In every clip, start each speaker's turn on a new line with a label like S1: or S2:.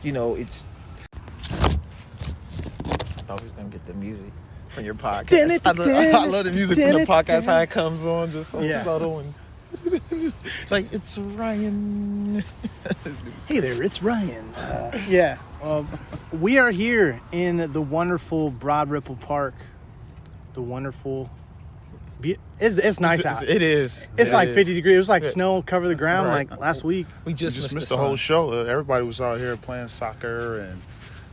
S1: it's. I thought we was gonna get the music from your podcast. I love the music from the podcast. How it comes on, just so subtle and. It's like, it's Ryan.
S2: Hey there, it's Ryan. We are here in the wonderful Broad Ripple Park. The wonderful. It's nice out.
S1: It is.
S2: It's like 50 degrees. It was like snow cover the ground like last week.
S3: We just missed the whole show. Everybody was out here playing soccer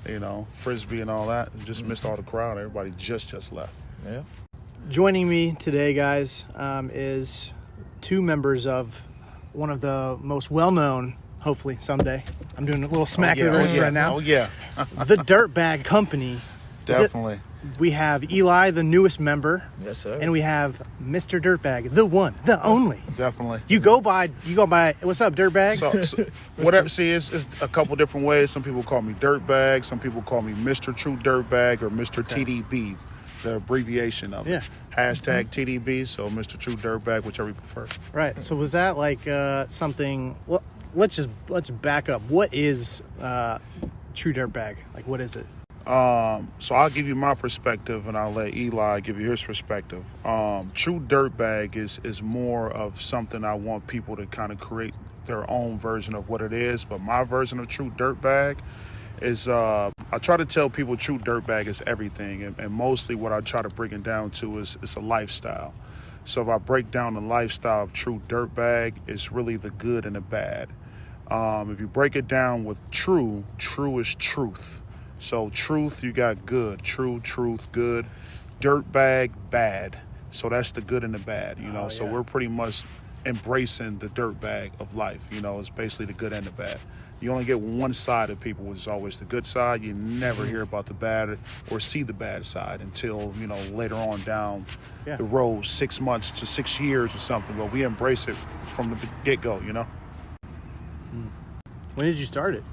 S3: and frisbee and all that. Just missed all the crowd. Everybody just left.
S1: Yeah.
S2: Joining me today, guys, is two members of one of the most well-known, hopefully someday. I'm doing a little smack of the ribs right now.
S3: Oh yeah.
S2: The Dirtbag Company.
S3: Definitely.
S2: We have Eli, the newest member.
S1: Yes, sir.
S2: And we have Mr. Dirtbag, the one, the only.
S3: Definitely.
S2: You go by. What's up, Dirtbag?
S3: So whatever. See, it's a couple different ways. Some people call me Dirtbag. Some people call me Mr. True Dirtbag or Mr. TDB, the abbreviation of it. Hashtag TDB. So Mr. True Dirtbag, whichever you prefer.
S2: Right. So was that like something? Well, let's back up. What is True Dirtbag? Like, what is it?
S3: So I'll give you my perspective and I'll let Eli give you his perspective. True Dirtbag is more of something I want people to kind of create their own version of what it is. But my version of True Dirtbag is, I try to tell people True Dirtbag is everything. And mostly what I try to bring it down to is it's a lifestyle. So if I break down the lifestyle of True Dirtbag, it's really the good and the bad. If you break it down with true is truth. So truth, you got good. True, truth, good. Dirtbag, bad. So that's the good and the bad, So we're pretty much embracing the dirtbag of life. It's basically the good and the bad. You only get one side of people, which is always the good side. You never hear about the bad or see the bad side until, later on down the road, 6 months to 6 years or something. But we embrace it from the get-go,
S2: When did you start it?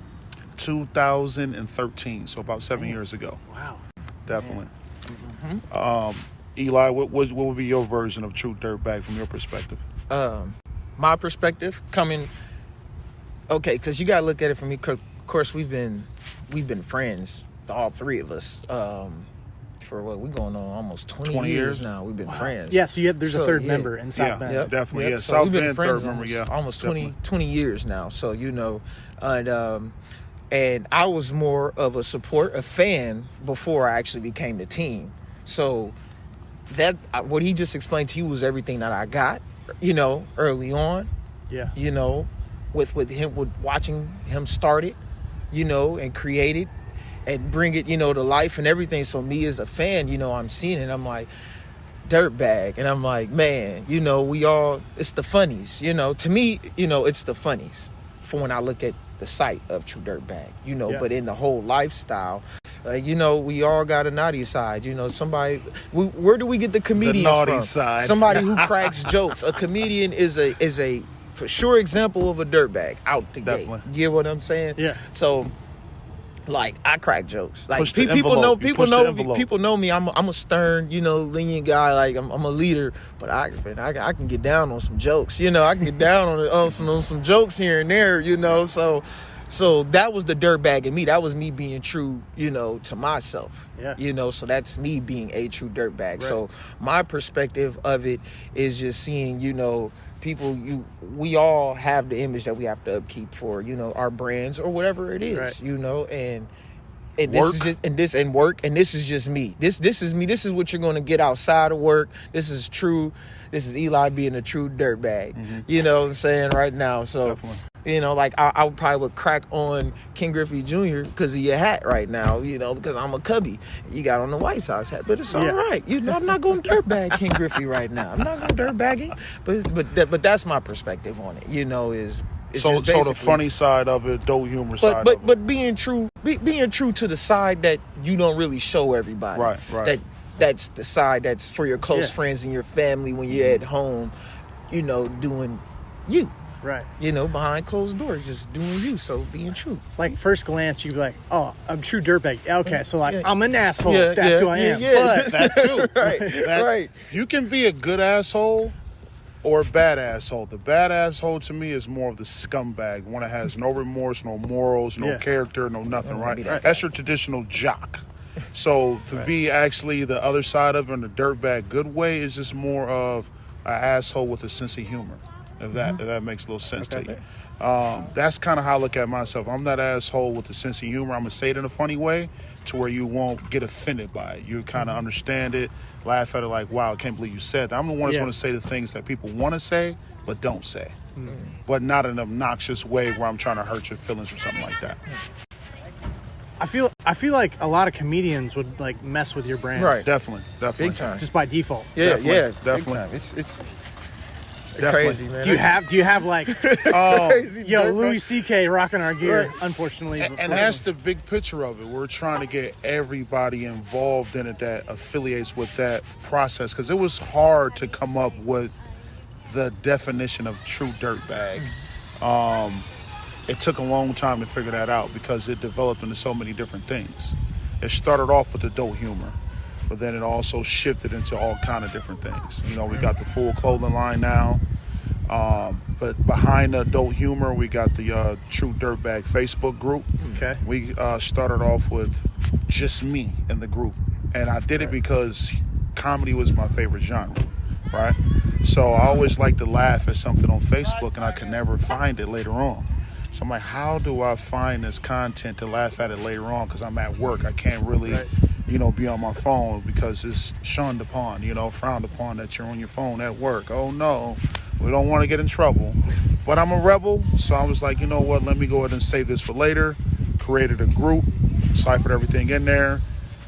S3: 2013, so about 7 years ago.
S2: Wow.
S3: Definitely. Eli, what would be your version of True Dirtbag from your perspective?
S1: My perspective okay, because you gotta look at it from me. Of course, we've been friends, all three of us, for what we going on almost 20 years now. We've been friends.
S2: Yeah, so there's a third member in South Bend.
S3: Yep, definitely.
S1: Yep.
S3: Yeah,
S1: So
S3: South
S1: we've been
S3: Bend
S1: friends
S3: third member.
S1: almost 20 years now. So and I was more of a fan before I actually became the team. So that what he just explained to you was everything that I got, early on.
S2: Yeah.
S1: With watching him start it, and create it and bring it, to life and everything. So me as a fan, I'm seeing it. I'm like, Dirtbag. And I'm like, man, it's the funnies, to me, it's the funnies for when I look at the site of True Dirtbag, but in the whole lifestyle, we all got a naughty side, where do we get the comedians
S3: the naughty
S1: from?
S3: Side.
S1: Somebody who cracks jokes. A comedian is a for sure example of a dirtbag out the gate. You get what I'm saying?
S2: Yeah.
S1: So, like, I crack jokes. Like,
S3: Push the
S1: people
S3: envelope.
S1: people know me. I'm a stern, lenient guy. Like, I'm a leader, but I can get down on some jokes. I can get down on some jokes here and there. So that was the dirtbag in me. That was me being true, to myself.
S2: Yeah.
S1: So that's me being a true dirtbag.
S2: Right.
S1: So my perspective of it is just seeing, people, we all have the image that we have to upkeep for, our brands or whatever it is,
S2: right.
S1: And this is just me. This is me. This is what you're going to get outside of work. This is true. This is Eli being a true dirtbag. You know what I'm saying right now. So,
S3: Definitely.
S1: Like I probably would crack on King Griffey Jr. because of your hat right now, because I'm a Cubby. You got on the White Sox hat, but it's all right. I'm not going dirtbag King Griffey right now. I'm not going dirtbag him, but that's my perspective on it. Is
S3: so the funny side of it, dope humor side.
S1: But being true to the side that you don't really show everybody.
S3: Right.
S1: That's the side that's for your close friends and your family when you're at home, doing you.
S2: Right.
S1: Behind closed doors, just doing you. So being true.
S2: Like, first glance, you'd be like, oh, I'm true dirtbag. Okay, so I'm an asshole. That's who I am.
S1: Yeah.
S2: But
S3: That too.
S1: Right.
S3: You can be a good asshole or bad asshole. The bad asshole to me is more of the scumbag, one that has no remorse, no morals, no character, no nothing, right? That's your traditional jock. So to be actually the other side of it in the dirtbag good way is just more of an asshole with a sense of humor, if that makes a little sense to you. That's kind of how I look at myself. I'm that asshole with a sense of humor. I'm going to say it in a funny way to where you won't get offended by it. You kind of understand it, laugh at it like, wow, I can't believe you said that. I'm the one that's going to say the things that people want to say but don't say. But not in an obnoxious way where I'm trying to hurt your feelings or something like that.
S2: I feel like a lot of comedians would like mess with your brand.
S1: Right.
S3: Definitely.
S1: Big time.
S2: Just by default.
S1: Yeah,
S3: Definitely.
S1: Big time. It's
S3: Definitely.
S1: crazy, man.
S2: Do you have like
S1: Crazy
S2: Louis C.K. rocking our gear, unfortunately.
S3: And that's the big picture of it. We're trying to get everybody involved in it that affiliates with that process, because it was hard to come up with the definition of true dirtbag. It took a long time to figure that out because it developed into so many different things. It started off with adult humor, but then it also shifted into all kind of different things. You know, we got the full clothing line now, but behind the adult humor, we got the True Dirtbag Facebook group.
S2: Okay.
S3: We started off with just me in the group, and I did it because comedy was my favorite genre, right? So I always like to laugh at something on Facebook, and I could never find it later on. So I'm like, how do I find this content to laugh at it later on? Because I'm at work. I can't really, be on my phone because it's shunned upon, frowned upon that you're on your phone at work. Oh, no, we don't want to get in trouble. But I'm a rebel, so I was like, you know what, let me go ahead and save this for later. Created a group, ciphered everything in there,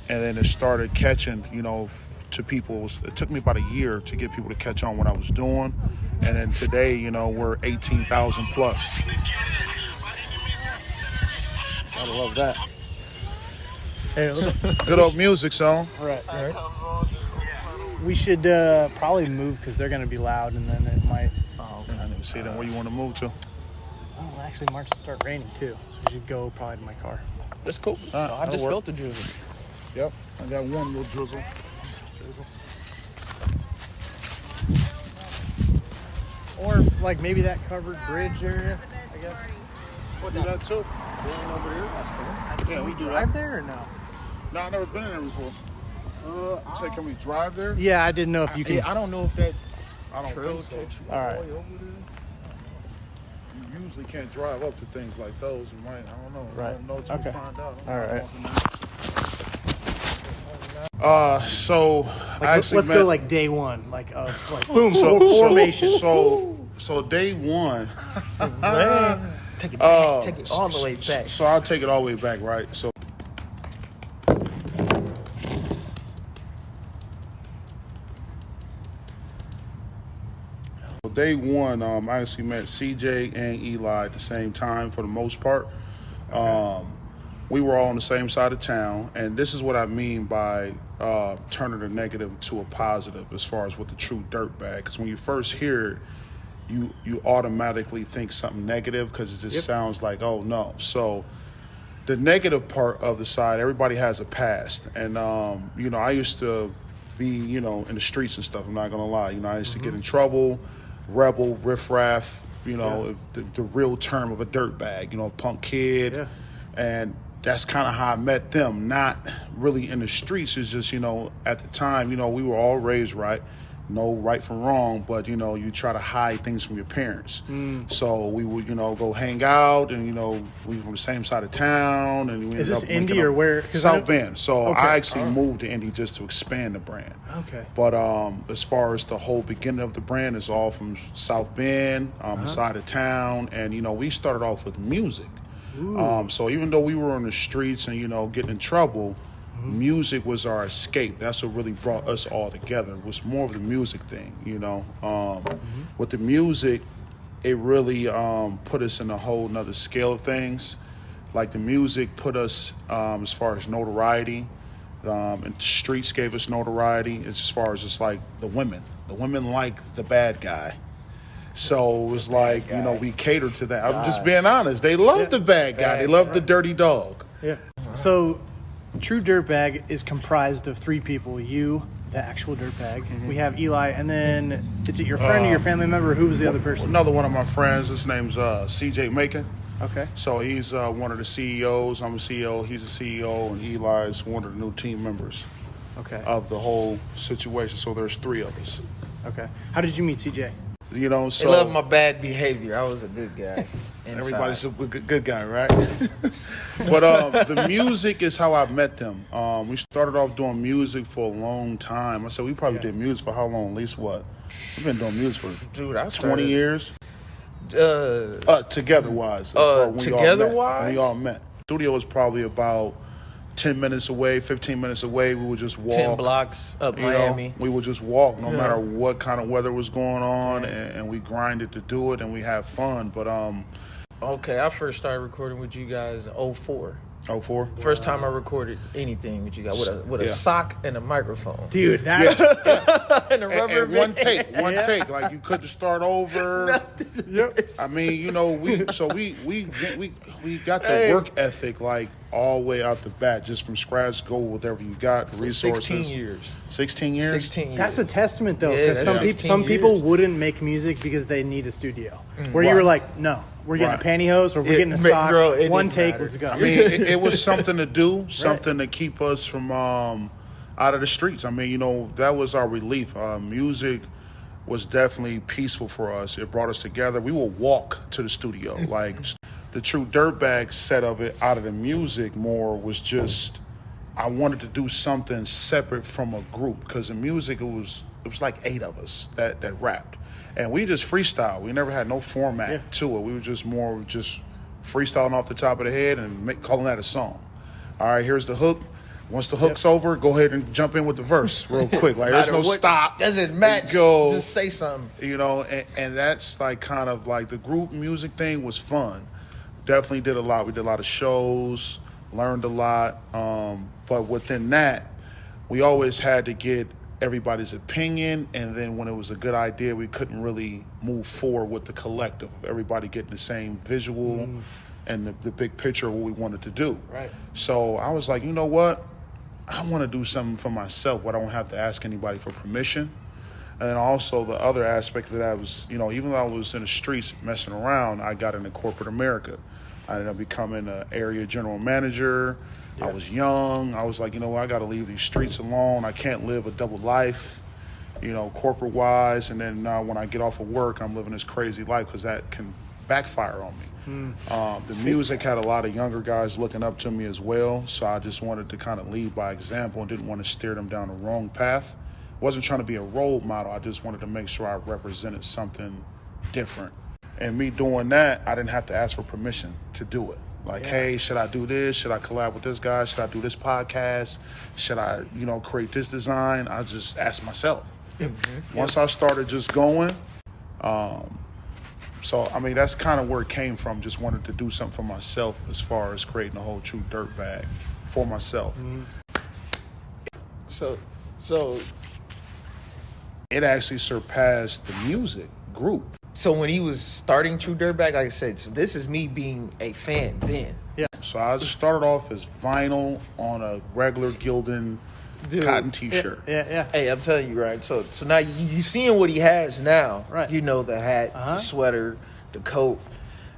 S3: and then it started catching, to people. It took me about a year to get people to catch on what I was doing. And then today, we're 18,000 plus. I love that.
S2: Hey,
S3: good old music song.
S2: all right. We should probably move because they're going to be loud, and then it might.
S3: I didn't see that. Where you want to move to?
S2: Oh, actually, March start raining too, so we should go probably to my car.
S1: That's cool. I just felt the drizzle.
S3: Yep, I got one little drizzle.
S2: Or like maybe that covered bridge area, I guess.
S3: We'll do that too.
S1: Over here. That's cool.
S2: Can we drive there or no?
S3: No, I've never been in there before. You said, can we drive there?
S2: Yeah, I didn't know if you can.
S1: I don't know if that
S3: I don't
S1: trail
S3: think so.
S1: takes you
S2: All
S1: all
S2: right.
S1: the way over there.
S3: You usually can't drive up to things like those. You might, I don't know.
S2: Right.
S3: I don't know until
S2: Okay.
S3: we find out.
S2: All right.
S3: So I actually
S2: let's
S3: met,
S2: go like day one, like boom, formation.
S3: So day one.
S1: Man, take it back. Take it all the way back.
S3: So I'll take it all the way back, right? So day one, I actually met CJ and Eli at the same time for the most part. We were all on the same side of town, and this is what I mean by turning a negative to a positive as far as with the true dirtbag. Because when you first hear it, you automatically think something negative because it just sounds like, oh no. So the negative part of the side, everybody has a past, and I used to be in the streets and stuff. I'm not gonna lie. I used to get in trouble, rebel, riffraff. If the real term of a dirtbag. Punk kid, and that's kind of how I met them. Not really in the streets. It's just at the time, we were all raised right. No right from wrong, but you try to hide things from your parents. So we would go hang out, and we from the same side of town. And we
S2: Is this
S3: ended up
S2: Indy or where?
S3: South Bend. So
S2: Okay.
S3: I actually moved to Indy just to expand the brand.
S2: Okay.
S3: But as far as the whole beginning of the brand, it's all from South Bend, the side of town, and we started off with music. So even though we were on the streets and getting in trouble, music was our escape. That's what really brought us all together. It was more of the music thing, With the music, it really put us in a whole nother scale of things. Like the music put us as far as notoriety, and the streets gave us notoriety. It's as far as just like the women. The women like the bad guy. So it was like, we catered to that. I'm just being honest. They love the bad guy. They love the dirty dog.
S2: Yeah. So True Dirtbag is comprised of three people: you, the actual Dirtbag. We have Eli, and then is it your friend or your family member? Who was the other person?
S3: Another one of my friends. His name's CJ Macon.
S2: Okay.
S3: So he's one of the CEOs. I'm a CEO. He's a CEO, and Eli is one of the new team members.
S2: Okay.
S3: Of the whole situation. So there's 3 of us.
S2: Okay. How did you meet CJ?
S3: You know, so
S1: They love my bad behavior. I was a good guy.
S3: everybody's a good guy, right? But the music is how I met them. We started off doing music for a long time. I said we probably did music for how long? At least what? We've been doing music for
S1: Dude, I
S3: 20 years. Together-wise.
S1: Together-wise?
S3: When we all met. Studio was probably about 10 minutes away, 15 minutes away. We would just walk.
S1: 10 blocks up Miami.
S3: Know, we would just walk no matter what kind of weather was going on, and we grinded to do it, and we had fun. But
S1: okay, I first started recording with you guys in 04.
S3: 04?
S1: First time I recorded anything with you guys with a sock and a microphone.
S2: Dude, that's
S1: and a rubber
S3: and one take. Like you couldn't start over.
S2: Yep.
S3: I mean, you know, we got the work ethic like all the way out the bat, just from scratch. Go with whatever you got, the resources.
S1: 16 years.
S3: 16 years.
S1: 16 years.
S2: That's a testament, though,
S1: Yeah,
S2: because
S1: that's
S2: some
S1: 16
S2: people
S1: years.
S2: wouldn't make music because they need a studio. Where you
S3: Right.
S2: were like, no, we're getting
S3: Right.
S2: a pantyhose or we're getting a sock.
S1: Girl, it
S2: one
S1: didn't
S2: take,
S1: matter.
S2: let's go.
S3: I mean, it was something to do, something to keep us from out of the streets. I mean, you know, that was our relief. Music was definitely peaceful for us. It brought us together. We would walk to the studio. Like the true Dirtbag set of it out of the music more was just I wanted to do something separate from a group because in music it was like 8 of us that rapped. And we just freestyle. We never had no format to it. We were just more freestyling off the top of the head and calling that a song. All right, here's the hook. Once the hook's over, go ahead and jump in with the verse real quick. Like there's no stop.
S1: Doesn't match.
S3: Go.
S1: Just say something.
S3: You know, and that's like kind of like the group music thing was fun. Definitely did a lot. We did a lot of shows, learned a lot. But within that, we always had to get everybody's opinion, and then when it was a good idea, we couldn't really move forward with the collective of everybody getting the same visual and the big picture of what we wanted to do.
S1: Right.
S3: So I was like, you know what? I want to do something for myself where I don't have to ask anybody for permission. And then also the other aspect of that was, you know, even though I was in the streets messing around, I got into corporate America. I ended up becoming an area general manager. I was young. I was like, you know what, I got to leave these streets alone. I can't live a double life, you know, corporate-wise. And then now when I get off of work, I'm living this crazy life because that can backfire on me. The music had a lot of younger guys looking up to me as well. So I just wanted to kind of lead by example and didn't want to steer them down the wrong path. Wasn't trying to be a role model. I just wanted to make sure I represented something different. And me doing that, I didn't have to ask for permission to do it. Like, hey, should I do this? Should I collab with this guy? Should I do this podcast? Should I, you know, create this design? I just asked myself. Once I started just going, so, I mean, that's kind of where it came from. Just wanted to do something for myself as far as creating a whole true Dirtbag for myself.
S1: So
S3: It actually surpassed the music group.
S1: So when he was starting True Dirtbag, like I said, so this is me being a fan then.
S3: So I started off as vinyl on a regular Gildan cotton T-shirt.
S2: Yeah.
S1: Hey, I'm telling you, right? So now you seeing what he has now.
S2: Right.
S1: You know, the hat, the sweater, the coat.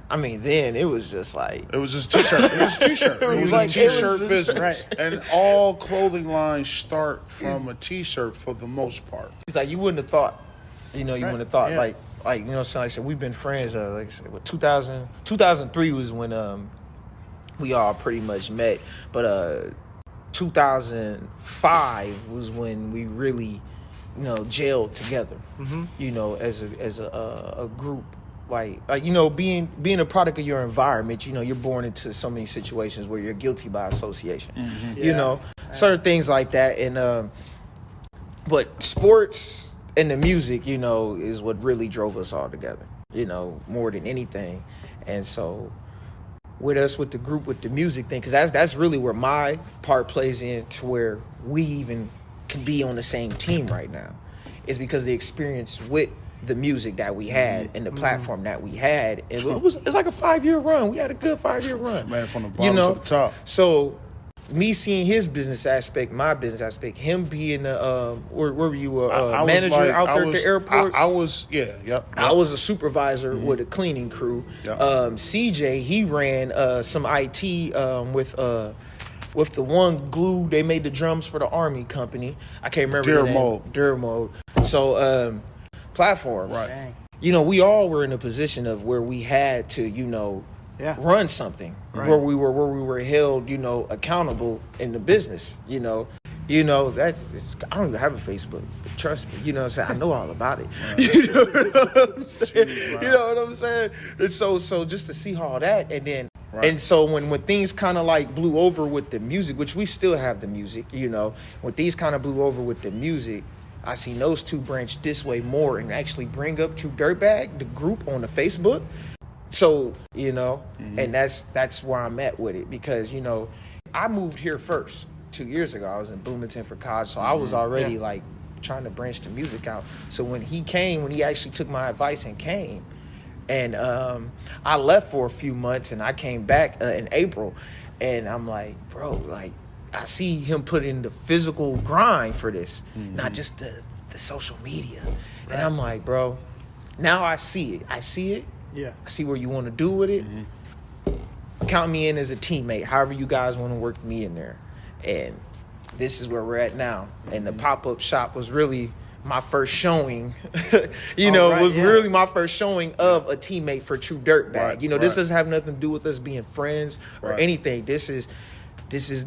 S1: I mean, then it was just like...
S3: It was just T-shirt. It was a T-shirt. It was
S1: like-
S3: a T-shirt
S1: it was
S3: business.
S2: Right.
S3: And all clothing lines start from a T-shirt for the most part.
S1: It's like you wouldn't have thought. You know, you
S2: Right.
S1: wouldn't have thought.
S2: Yeah.
S1: Like you know, so like I said, we've been friends. Like I said, 2003 was when we all pretty much met. But 2005 was when we really, you know, gelled together. You know, as a group. Like you know, being a product of your environment, you know, you're born into so many situations where you're guilty by association. You know, certain things like that. And but sports and the music, you know, is what really drove us all together. You know, more than anything. And so, with us, with the group, with the music thing, because that's really where my part plays in to where we even can be on the same team right now, is because the experience with the music that we had and the platform that we had, it's like a 5-year run. We had a good 5-year run,
S3: Man, from the bottom to the top.
S1: So me seeing his business aspect, my business aspect, him being where were you
S3: I was
S1: manager
S3: like-
S1: out
S3: I
S1: there at
S3: was-
S1: the airport?
S3: I was, yep.
S1: I was a supervisor with a cleaning crew.
S3: Yep.
S1: CJ, he ran some IT with the one glue. They made the drums for the Army company. I can't remember the name. Dirtbag. So platforms.
S3: Right.
S2: Dang.
S1: You know, we all were in a position of where we had to, you know, run something where we were held, you know, accountable in the business. You know that I don't even have a Facebook. But trust me, you know what I'm saying. I know all about it. Right. You know what I'm saying. You know what I'm saying. And so just to see all that, and then. Right. And so when things kind of like blew over with the music, which we still have the music, you know, when things kind of blew over with the music, I seen those two branch this way more and actually bring up True Dirtbag, the group on the Facebook. So, you know, and that's where I'm at with it because, you know, I moved here first 2 years ago. I was in Bloomington for college, so I was already like trying to branch the music out. So when he actually took my advice and came, and I left for a few months and I came back in April, and I'm like, bro, like I see him put in the physical grind for this, not just the social media. Right. And I'm like, bro, now I see it.
S2: Yeah.
S1: I see what you want to do with it. Count me in as a teammate, however you guys want to work me in there. And this is where we're at now. And the pop-up shop was really my first showing, really my first showing of a teammate for True Dirtbag.
S3: Right,
S1: you know, this doesn't have nothing to do with us being friends or anything. This is,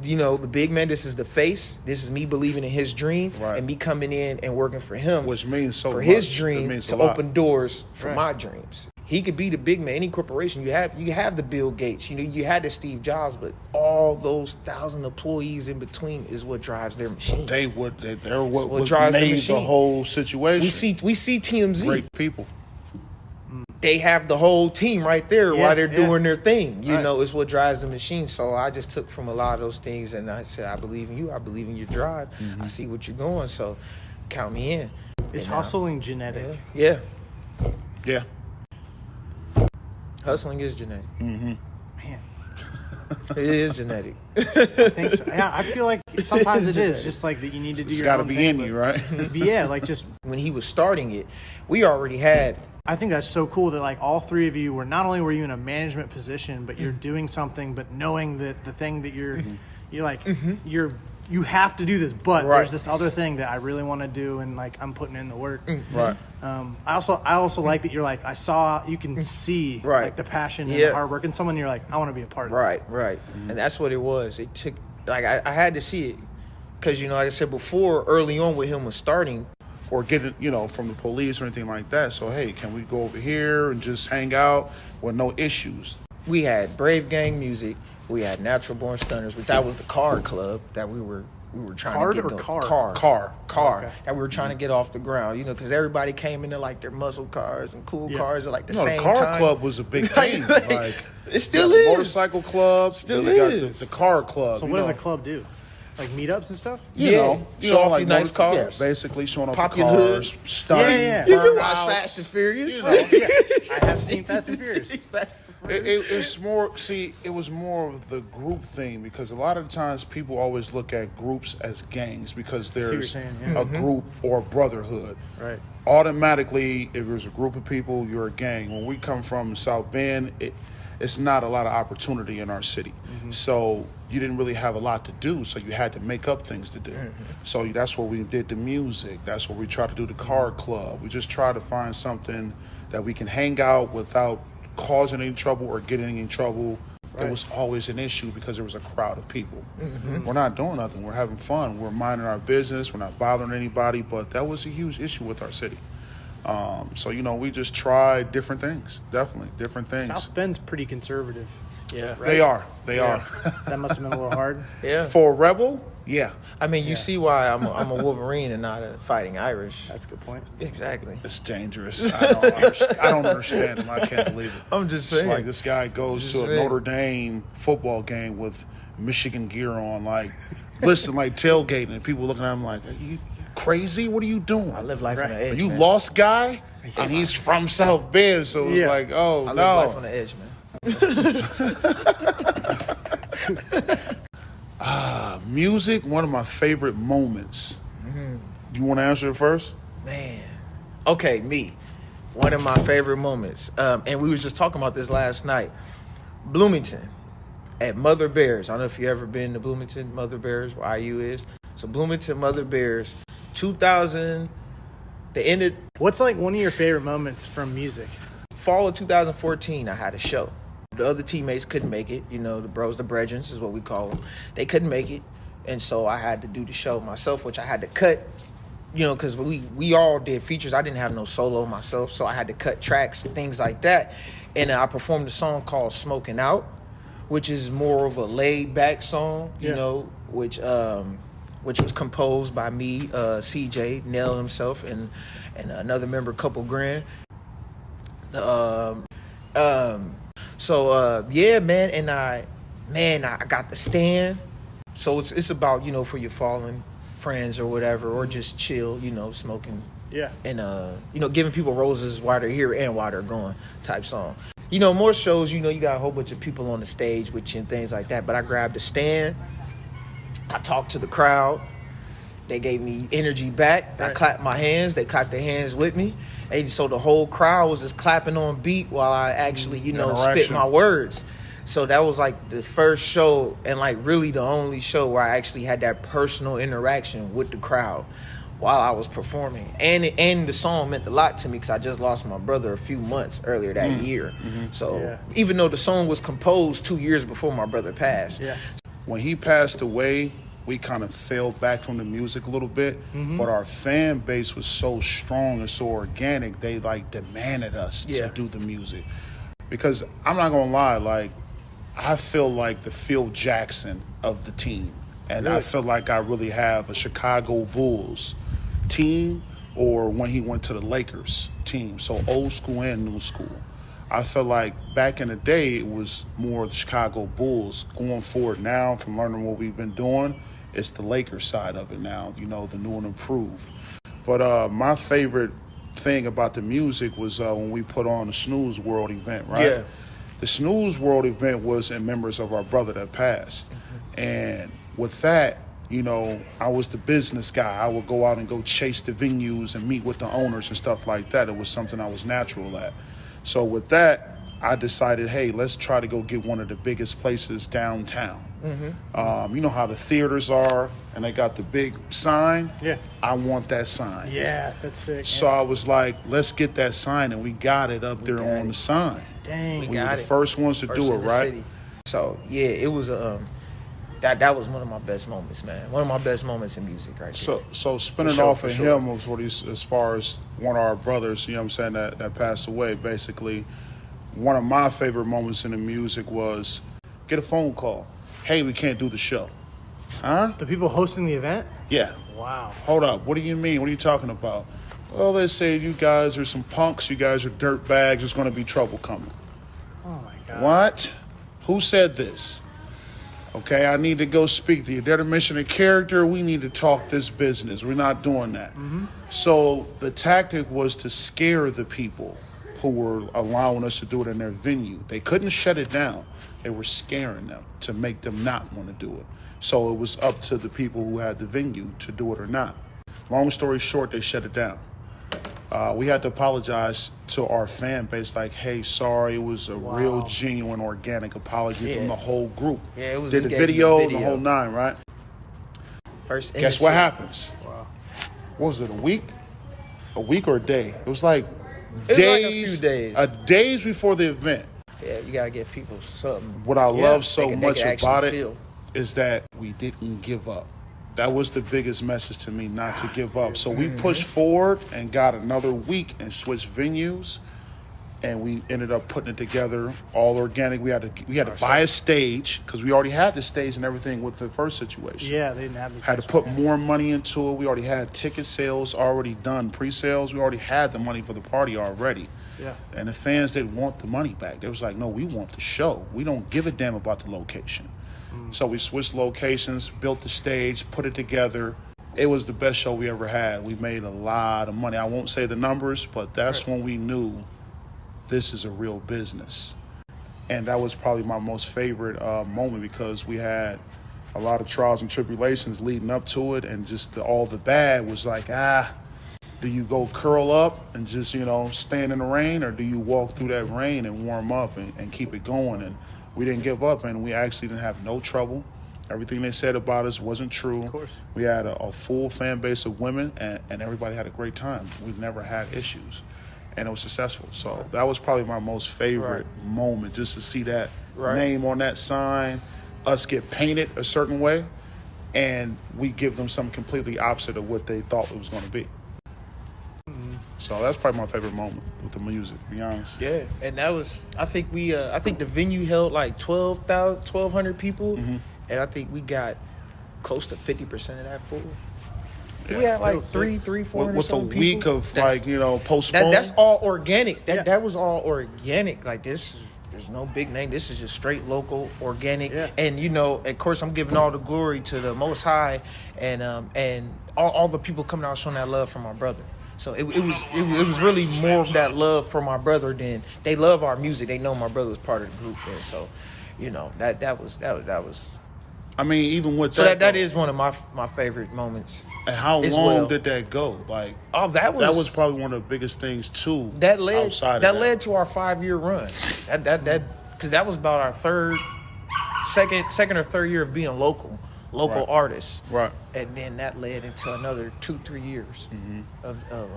S1: you know, the big man. This is the face. This is me believing in his dream and me coming in and working for him.
S3: Which means so
S1: for
S3: much.
S1: his dream to open doors for
S2: Right.
S1: my dreams. He could be the big man. Any corporation you have the Bill Gates. You know, you had the Steve Jobs, but all those 1,000 employees in between is what drives their machine.
S3: They're what
S1: drives the
S3: made
S1: machine.
S3: the whole situation.
S1: We see TMZ.
S3: Great people.
S1: They have the whole team right there while they're doing their thing. You
S2: Right.
S1: know, it's what drives the machine. So I just took from a lot of those things, and I said, I believe in you. I believe in your drive. I see what you're going. So count me in.
S2: Is
S1: And,
S2: hustling genetic?
S1: Yeah.
S3: Yeah.
S1: Hustling is genetic.
S2: Man,
S1: It is genetic.
S2: I think so. Yeah, I feel like sometimes it is just like that. You need to do
S3: It's
S2: your
S3: got to
S2: own
S3: be
S2: thing,
S3: in you, right?
S2: but yeah, like just.
S1: When he was starting it, we already had.
S2: I think that's so cool that like all three of you were not only were you in a management position, but you're doing something, but knowing that the thing that you're like you have to do this, but there's this other thing that I really want to do, and like I'm putting in the work.
S3: Right.
S2: I also like that you're like you can see like the passion and the hard work in someone. You're like, I want to be a part of it.
S1: Right. And that's what it was. It took like I had to see it because, you know, like I said before, early on with him was starting.
S3: Or get it, you know, from the police or anything like that. So, hey, can we go over here and just hang out with no issues?
S1: We had Brave Gang Music. We had Natural Born Stunners, which that was the car club that we were trying
S2: Card
S1: to get
S2: or
S1: going.
S2: car?
S1: Car.
S2: Okay.
S1: That we were trying to get off the ground, you know, because everybody came in there like their muscle cars and cool cars at like the same
S3: the car
S1: time.
S3: club was a big thing. Like
S1: it still
S3: you got
S1: is.
S3: the motorcycle club.
S1: Still
S3: then you
S1: is.
S3: got the car club.
S2: So what does a club do? Like meetups and stuff?
S3: You know,
S1: show off your nice cars.
S3: Yeah, basically showing off
S1: Pop
S3: the
S1: your
S3: cars,
S1: hood.
S3: stunning.
S2: Yeah.
S1: You
S3: burn
S1: watch
S3: outs.
S1: Fast and Furious.
S3: You know.
S2: I have seen Fast and Furious.
S3: It's more. See, it was more of the group thing because a lot of times people always look at groups as gangs because
S2: what you're
S3: there's
S2: saying, yeah.
S3: a group or a brotherhood.
S2: Right.
S3: Automatically, if there's a group of people, you're a gang. When we come from South Bend, it's not a lot of opportunity in our city. So you didn't really have a lot to do, so you had to make up things to do. So that's where we did the music. That's where we tried to do the car club. We just try to find something that we can hang out without causing any trouble or getting in trouble. Right. There was always an issue because there was a crowd of people. We're not doing nothing. We're having fun. We're minding our business. We're not bothering anybody, but that was a huge issue with our city. So, you know, we just tried different things. Definitely different things.
S2: South Bend's pretty conservative.
S1: Yeah.
S3: They are. They are.
S2: That must have been a little hard.
S1: Yeah.
S3: For a rebel, yeah.
S1: I mean, you see why I'm a Wolverine and not a Fighting Irish.
S2: That's a good point.
S1: Exactly.
S3: It's dangerous. I don't understand him. I can't believe it.
S1: I'm just
S3: It's
S1: saying.
S3: like this guy goes to a Notre Dame football game with Michigan gear on, like, listen, like tailgating, and people looking at him like, are you crazy? What are you doing?
S1: I live life on the edge.
S3: You
S1: man.
S3: lost guy? And he's from South Bend, so it's like, oh,
S1: I
S3: no.
S1: live life on the edge, man.
S3: Music, one of my favorite moments. You want to answer it first?
S1: Man. Okay, me. One of my favorite moments. And we was just talking about this last night. Bloomington at Mother Bears. I don't know if you ever been to Bloomington, Mother Bears, where IU is. So Bloomington, Mother Bears, 2000, the end of
S2: What's like one of your favorite moments from music?
S1: fall of 2014, I had a show. The other teammates couldn't make it. You know, the bros, the brethrens is what we call them. They couldn't make it. And so I had to do the show myself, which I had to cut, you know, because we all did features. I didn't have no solo myself, so I had to cut tracks and things like that. And I performed a song called Smoking Out, which is more of a laid-back song, you know, which was composed by me, CJ, Nell himself, and another member, Couple Grand. Yeah, man, and I got the stand. So it's about, you know, for your fallen friends or whatever, or just chill, you know, smoking.
S2: Yeah.
S1: And you know, giving people roses while they're here and while they're gone type song. You know, more shows, you know, you got a whole bunch of people on the stage with you and things like that. But I grabbed the stand. I talked to the crowd. They gave me energy back. Right. I clapped my hands. They clapped their hands with me. And so the whole crowd was just clapping on beat while I actually, you know, spit my words. So that was like the first show and like really the only show where I actually had that personal interaction with the crowd while I was performing. And the song meant a lot to me because I just lost my brother a few months earlier that year. So even though the song was composed 2 years before my brother passed.
S3: When he passed away, we kind of fell back from the music a little bit, but our fan base was so strong and so organic, they like demanded us to do the music. Because I'm not gonna lie, like I feel like the Phil Jackson of the team. And I feel like I really have a Chicago Bulls team, or when he went to the Lakers team. So old school and new school. I feel like back in the day, it was more the Chicago Bulls. Going forward now, from learning what we've been doing, it's the Lakers side of it now, you know, the new and improved. But my favorite thing about the music was when we put on the Snooze World event, right?
S1: Yeah.
S3: The Snooze World event was in members of our brother that passed. And with that, you know, I was the business guy. I would go out and go chase the venues and meet with the owners and stuff like that. It was something I was natural at. So with that, I decided, hey, let's try to go get one of the biggest places downtown. You know how the theaters are, and they got the big sign?
S2: Yeah.
S3: I want that sign.
S2: Yeah, that's sick.
S3: So I was like, let's get that sign, and we got it up there on the sign.
S2: Dang.
S3: We were the first ones to do it, right?
S1: City. So yeah, it was that was one of my best moments, man. One of my best moments in music, right there.
S3: So spinning off of him was what he's, as far as one of our brothers, you know what I'm saying, that passed away, basically. One of my favorite moments in the music was get a phone call. Hey, we can't do the show. Huh?
S2: The people hosting the event?
S3: Yeah.
S2: Wow.
S3: Hold up. What do you mean? What are you talking about? Well, they say you guys are some punks. You guys are dirtbags. There's going to be trouble coming.
S2: Oh, my God.
S3: What? Who said this? Okay, I need to go speak to you. They're the mission and character. We need to talk this business. We're not doing that. So the tactic was to scare the people who were allowing us to do it in their venue. They couldn't shut it down. They were scaring them to make them not want to do it. So it was up to the people who had the venue to do it or not. Long story short, they shut it down. We had to apologize to our fan base, like, hey, sorry, it was a real, genuine, organic apology from the whole group.
S1: Yeah, it was.
S3: Did the video, the whole nine, right?
S1: First.
S3: Guess what happens? Wow. What was it, a week? A week or a day? It was like days.
S1: Like a few days.
S3: Days before the event.
S1: Yeah, you gotta give people something.
S3: What I love so much about it
S1: feel.
S3: is that we didn't give up. That was the biggest message to me, not to give up. So we pushed forward and got another week and switched venues, and we ended up putting it together all organic. We had to buy a stage because we already had the stage and everything with the first situation.
S2: Yeah, they didn't have the
S3: had to put more money into it. We already had ticket sales already done, pre-sales. We already had the money for the party already.
S2: Yeah.
S3: And the fans didn't want the money back. They was like, no, we want the show. We don't give a damn about the location. So we switched locations, built the stage, put it together. It was the best show we ever had. We made a lot of money. I won't say the numbers, but that's when we knew this is a real business. And that was probably my most favorite moment because we had a lot of trials and tribulations leading up to it, and just all the bad was like, do you go curl up and just, stand in the rain, or do you walk through that rain and warm up and keep it going? And we didn't give up, and we actually didn't have no trouble. Everything they said about us wasn't true.
S2: Of course.
S3: We had a full fan base of women, and everybody had a great time. We've never had issues, and it was successful. So that was probably my most favorite moment, just to see that name on that sign, us get painted a certain way, and we give them something completely opposite of what they thought it was going to be. So that's probably my favorite moment with the music, to be honest.
S1: Yeah, and that was, I think the venue held like 1,200 people, and I think we got close to 50% of that full.
S3: Yeah,
S1: We had like
S3: still
S1: 400
S3: with a
S1: some
S3: week
S1: people.
S3: of postponed.
S1: That's all organic. That was all organic. Like there's no big name. This is just straight local, organic.
S2: Yeah.
S1: And of course, I'm giving all the glory to the Most High, and all the people coming out showing that love for my brother. So it was really more of that love for my brother than they love our music. They know my brother was part of the group there. So, that was.
S3: I mean, even with
S1: So that is one of my favorite moments.
S3: And how long did that go? Like,
S1: that was
S3: probably one of the biggest things too.
S1: That led
S3: outside
S1: to our 5-year run. That because that was about our second or third year of being local artists.
S3: Right.
S1: And then that led into another 2-3 years of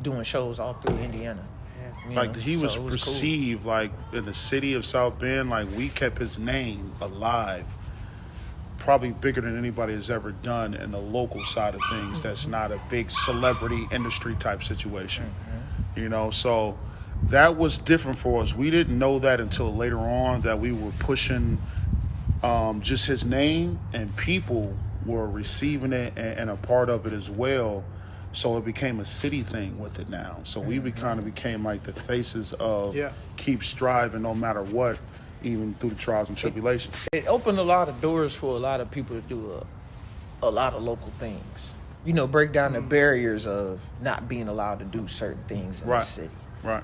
S1: doing shows all through Indiana.
S3: Like he was
S1: so it
S3: perceived
S1: cool.
S3: like in the city of South Bend, like we kept his name alive. Probably bigger than anybody has ever done in the local side of things. That's not a big celebrity industry type situation. So that was different for us. We didn't know that until later on, that we were pushing just his name, and people were receiving it and a part of it as well. So it became a city thing with it now. So we kind of became like the faces of keep striving no matter what, even through the trials and tribulations.
S1: It opened a lot of doors for a lot of people to do a lot of local things. Break down the barriers of not being allowed to do certain things in the city.
S3: Right.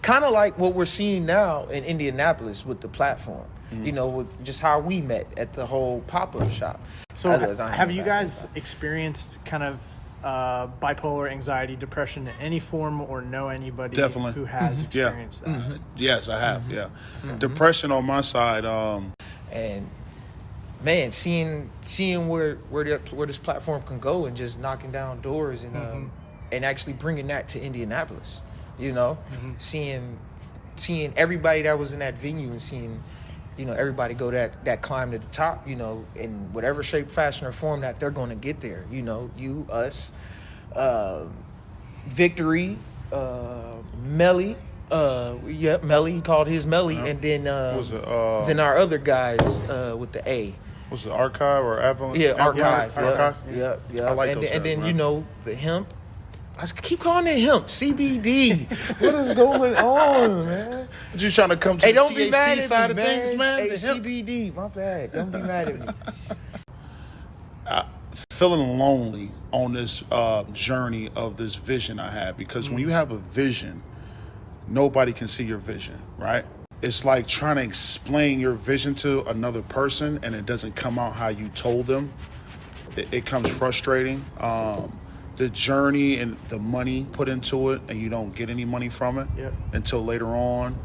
S1: Kind of like what we're seeing now in Indianapolis with the platform. With just how we met at the whole pop-up shop.
S2: So have you guys experienced kind of bipolar, anxiety, depression in any form, or know anybody
S3: Definitely.
S2: who has experienced that?
S3: Yes, I have. Depression on my side.
S1: And man, seeing where this platform can go, and just knocking down doors, and actually bringing that to Indianapolis. Seeing everybody that was in that venue, and seeing everybody go that climb to the top, in whatever shape, fashion, or form that they're going to get there. You, us, Victory, Melly. Melly, he called his Melly, and then then our other guys with the A.
S3: Was it Archive or Avalanche?
S1: Yeah, Archive.
S3: Archive.
S1: Yeah.
S3: I like those
S1: and then
S3: man.
S1: The Hemp. I keep calling it hemp, CBD. What is going on, man?
S3: But you trying to come to the
S1: don't be mad
S3: THC
S1: at
S3: side
S1: me,
S3: of things, man?
S1: Hey,
S3: The hemp.
S1: CBD, my bad. Don't be mad at me.
S3: Feeling lonely on this journey of this vision I had, because when you have a vision, nobody can see your vision, right? It's like trying to explain your vision to another person, and it doesn't come out how you told them. It comes frustrating. The journey and the money put into it, and you don't get any money from it until later on.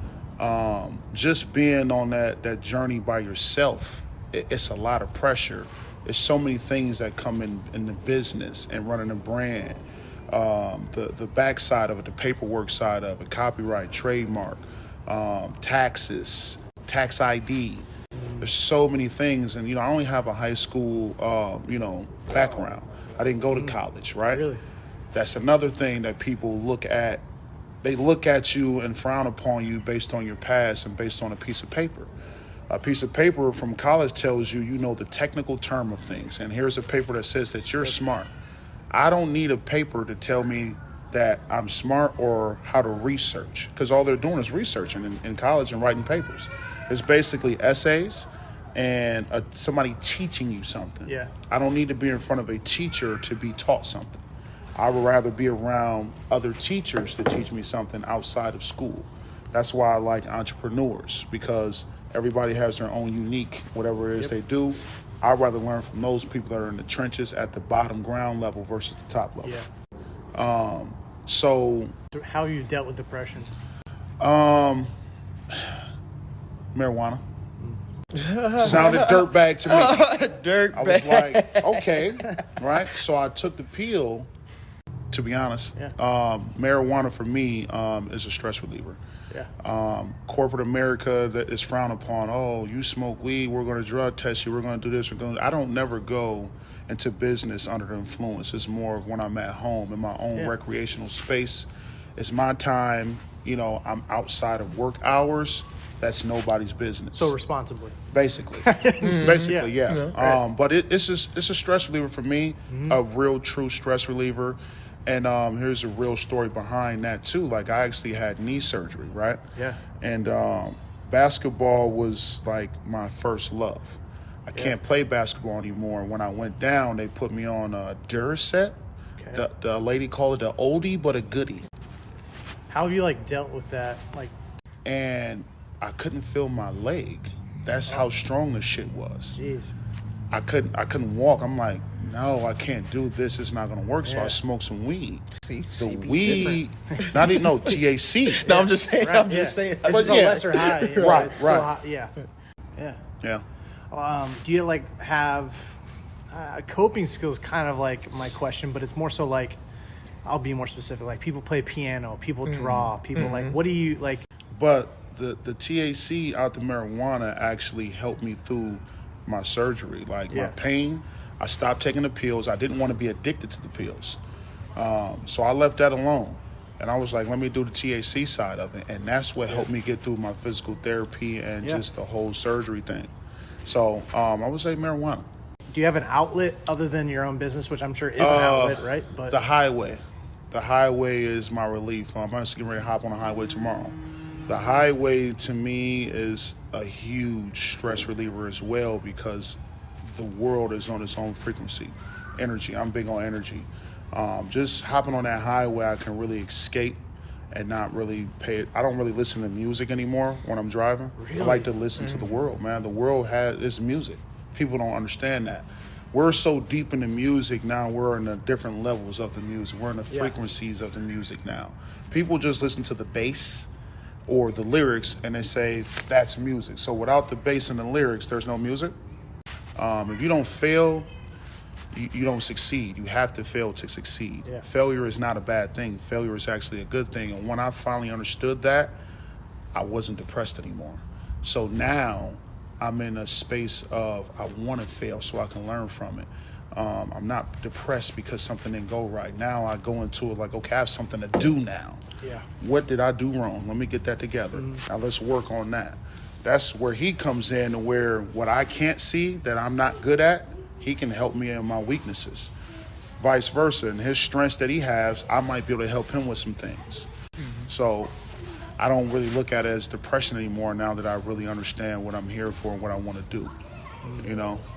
S3: Just being on that journey by yourself, it's a lot of pressure. There's so many things that come in the business and running a brand. The backside of it, the paperwork side of it, copyright, trademark, taxes, tax ID. There's so many things, and I only have a high school background. I didn't go to college, right?
S2: Really?
S3: That's another thing that people look at. They look at you and frown upon you based on your past and based on a piece of paper. A piece of paper from college tells you the technical term of things. And here's a paper that says that you're smart. I don't need a paper to tell me that I'm smart or how to research, because all they're doing is researching in college and writing papers. It's basically essays and somebody teaching you something.
S2: Yeah.
S3: I don't need to be in front of a teacher to be taught something. I would rather be around other teachers to teach me something outside of school. That's why I like entrepreneurs, because everybody has their own unique, whatever it is they do. I'd rather learn from those people that are in the trenches at the bottom ground level versus the top level.
S2: Yeah.
S3: So
S2: How you dealt with depression?
S3: marijuana. Sounded dirtbag to me.
S1: Dirtbag.
S3: I was like, okay, right? So I took the pill, to be honest.
S2: Yeah.
S3: Marijuana for me is a stress reliever.
S2: Yeah.
S3: Corporate America that is frowned upon. Oh, you smoke weed, we're going to drug test you, we're going to do this, I don't never go into business under the influence. It's more of when I'm at home in my own recreational space. It's my time, I'm outside of work hours. That's nobody's business.
S2: So responsibly.
S3: Basically. Yeah. But it's a stress reliever for me, a real true stress reliever. And here's a real story behind that too. Like I actually had knee surgery, right?
S2: Yeah.
S3: And basketball was like my first love. I can't play basketball anymore. When I went down, they put me on a Duracet.
S2: Okay.
S3: The lady called it an oldie but a goodie.
S2: How have you dealt with that?
S3: And I couldn't feel my leg. That's how strong the shit was.
S2: Jeez.
S3: I couldn't walk. I'm like, no, I can't do this. It's not gonna work. So I smoked some weed.
S1: See,
S3: Weed, not even THC.
S1: No, I'm just saying.
S2: Right,
S1: I'm just saying.
S2: It's just a lesser high.
S3: Right,
S2: it's still
S3: right.
S2: high, yeah.
S3: Yeah.
S2: Do you have coping skills? Kind of like my question, but it's more so I'll be more specific. Like people play piano, people draw, people what do you like?
S3: But the THC out the marijuana actually helped me through my surgery. My pain, I stopped taking the pills. I didn't want to be addicted to the pills. So I left that alone. And I was like, let me do the THC side of it. And that's what helped me get through my physical therapy and just the whole surgery thing. So I would say marijuana.
S2: Do you have an outlet other than your own business, which I'm sure is an outlet, right? But
S3: the highway. The highway is my relief. I'm just getting ready to hop on the highway tomorrow. The highway to me is a huge stress reliever as well because the world is on its own frequency. Energy. I'm big on energy. Just hopping on that highway, I can really escape and not really pay it. I don't really listen to music anymore when I'm driving.
S2: Really?
S3: I like to listen to the world, man. The world is music. People don't understand that. We're so deep in the music now, we're in the different levels of the music. We're in the frequencies of the music now. People just listen to the bass or the lyrics and they say, that's music. So without the bass and the lyrics, there's no music. If you don't fail, you don't succeed. You have to fail to succeed.
S2: Yeah.
S3: Failure is not a bad thing. Failure is actually a good thing. And when I finally understood that, I wasn't depressed anymore. So now I'm in a space of I want to fail so I can learn from it. I'm not depressed because something didn't go right. Now I go into it like, okay, I have something to do now.
S2: Yeah.
S3: What did I do wrong? Let me get that together. Now let's work on that. That's where he comes in, where what I can't see that I'm not good at, he can help me in my weaknesses. Vice versa. And his strengths that he has, I might be able to help him with some things. So I don't really look at it as depression anymore now that I really understand what I'm here for and what I want to do.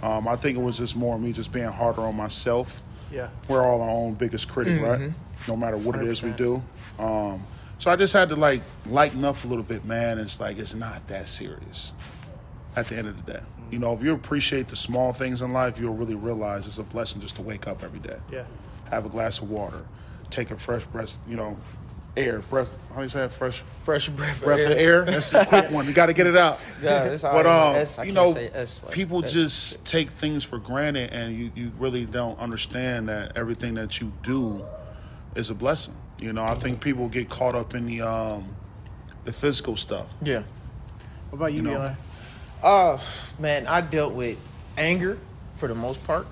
S3: I think it was just more me just being harder on myself.
S2: Yeah.
S3: We're all our own biggest critic, right? No matter what 100%. It is we do. So I just had to lighten up a little bit, man. It's it's not that serious at the end of the day. If you appreciate the small things in life, you'll really realize it's a blessing just to wake up every day.
S2: Yeah.
S3: Have a glass of water, take a fresh breath, air, breath. How do you say it? Fresh
S1: breath
S3: of air. That's a quick one. You got to get it out.
S1: Yeah, it's
S3: but people just take things for granted, and you really don't understand that everything that you do is a blessing. I think people get caught up in the physical stuff.
S1: Yeah.
S2: What about you, Eli?
S1: Man, I dealt with anger for the most part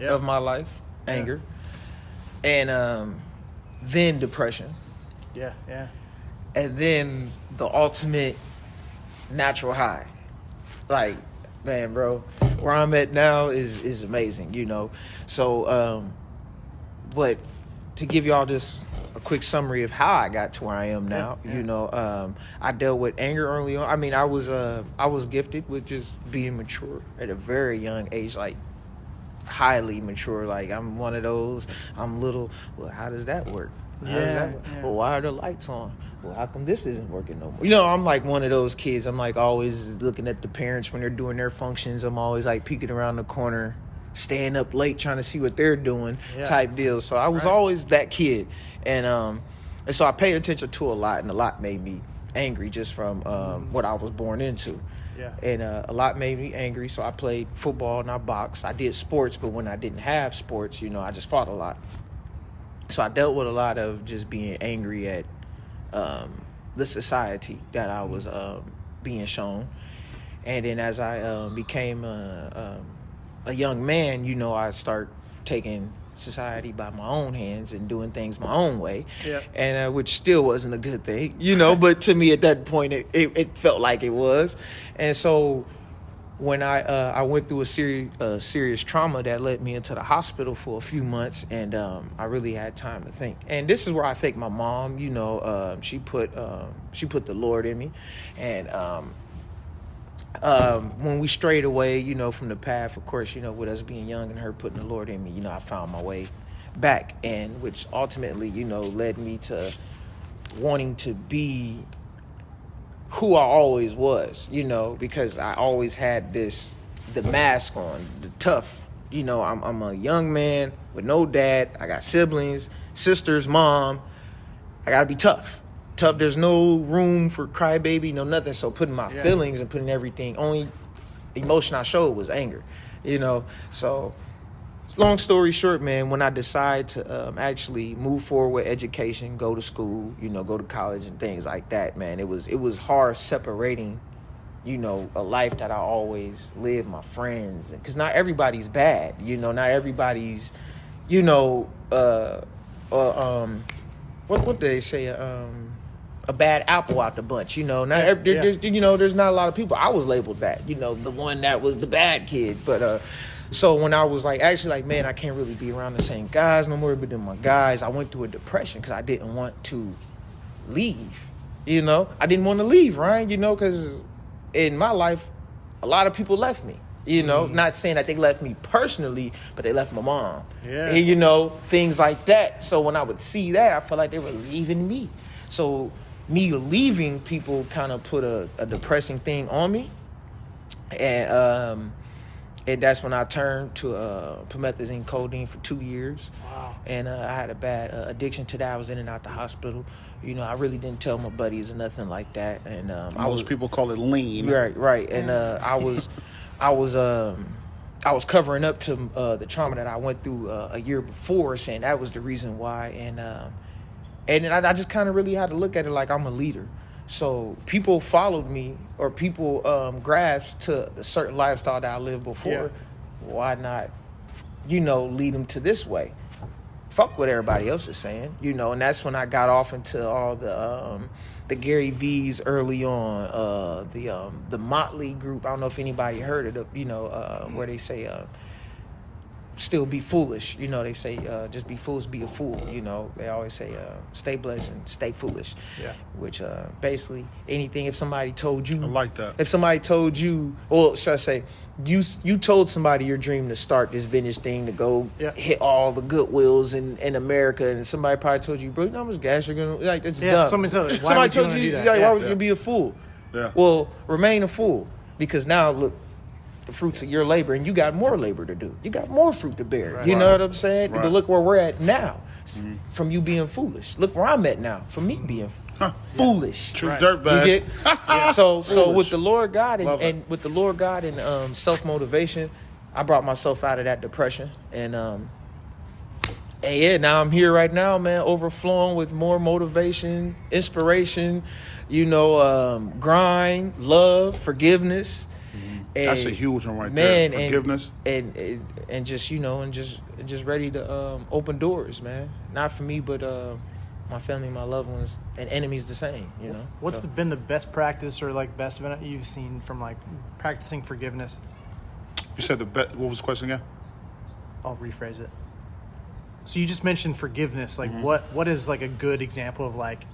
S1: of my life. Anger. And then depression.
S2: Yeah.
S1: And then the ultimate natural high. Man, bro, where I'm at now is amazing, So, but to give y'all just a quick summary of how I got to where I am now, I dealt with anger early on. I mean, I was gifted with just being mature at a very young age, highly mature. I'm one of those. I'm little. Well, how does that work?
S2: Yeah.
S1: Well, why are the lights on? Well, how come this isn't working no more? You know, I'm like one of those kids. I'm like always looking at the parents when they're doing their functions. I'm always like peeking around the corner, staying up late trying to see what they're doing, type deal. So I was always that kid, and so I paid attention to a lot, and a lot made me angry just from what I was born into.
S2: Yeah.
S1: And a lot made me angry, so I played football and I boxed. I did sports, but when I didn't have sports, you know, I just fought a lot. So I dealt with a lot of just being angry at the society that I was being shown. And then as I became a young man, you know, I start taking society by my own hands and doing things my own way, and which still wasn't a good thing, you know, but to me at that point it felt like it was. And so when I went through a serious trauma that led me into the hospital for a few months, and I really had time to think. And this is where I think my mom, you know, she put the Lord in me, and when we strayed away, you know, from the path, of course, you know, with us being young and her putting the Lord in me, you know, I found my way back, and which ultimately, you know, led me to wanting to be who I always was, you know, because I always had the mask on, the tough, you know, I'm a young man with no dad. I got siblings, sisters, mom. I gotta be tough. There's no room for crybaby, no nothing. So putting my feelings and putting everything, only emotion I showed was anger, you know. So long story short, man, when I decided to actually move forward with education, go to school, you know, go to college and things like that, man, it was hard separating, you know, a life that I always lived, my friends, because not everybody's bad, you know, not everybody's, you know, what do they say, a bad apple out the bunch, you know. There's, you know, there's not a lot of people. I was labeled that, you know, the one that was the bad kid. But so when I was like, actually, like, man, I can't really be around the same guys no more. But then my guys, I went through a depression because I didn't want to leave. You know, I didn't want to leave, Ryan. You know, because in my life, a lot of people left me. You know, not saying that they left me personally, but they left my mom.
S2: Yeah.
S1: And, you know, things like that. So when I would see that, I felt like they were leaving me. So me leaving, people kind of put a depressing thing on me, and that's when I turned to promethazine, codeine for 2 years.
S2: Wow.
S1: And I had a bad addiction to that. I was in and out the hospital. You know, I really didn't tell my buddies or nothing like that. And
S3: most people call it lean.
S1: Right. And I was covering up to the trauma that I went through a year before, saying that was the reason why. And then I just kind of really had to look at it like I'm a leader. So people followed me, or people grasped to a certain lifestyle that I lived before.
S2: Yeah.
S1: Why not, you know, lead them to this way? Fuck what everybody else is saying, you know. And that's when I got off into all the Gary V's early on, the Motley group. I don't know if anybody heard of it, you know, where they say still be foolish, you know. They say just be foolish, be a fool, you know. They always say stay blessed and stay foolish.
S2: Yeah.
S1: Which basically anything, if somebody told you,
S3: I like that.
S1: If somebody told you, or should I say, you told somebody your dream to start this vintage thing, to go hit all the Goodwills in America, and somebody probably told you, bro, you know how much gas you're gonna, like, that's dumb.
S2: Somebody told you,
S1: like, why would you be a fool?
S3: Yeah.
S1: Well, remain a fool, because now look, the fruits of your labor, and you got more labor to do. You got more fruit to bear.
S2: Right.
S1: You know what I'm saying?
S3: Right.
S1: But look where we're at now, from you being foolish. Look where I'm at now, from me being foolish.
S3: True
S2: Right.
S3: dirtbag.
S1: You get? So with the Lord God
S3: Love it.
S1: and with the Lord God and self-motivation, I brought myself out of that depression, and now I'm here right now, man, overflowing with more motivation, inspiration, you know, grind, love, forgiveness. And,
S3: That's a huge one right
S1: man,
S3: there. Forgiveness.
S1: And just, you know, and just ready to open doors, man. Not for me, but my family, my loved ones, and enemies the same, you know.
S2: What's been the best practice or like best benefit you've seen from like practicing forgiveness?
S3: You said what was the question again?
S2: I'll rephrase it. So you just mentioned forgiveness. Like what is like a good example of like,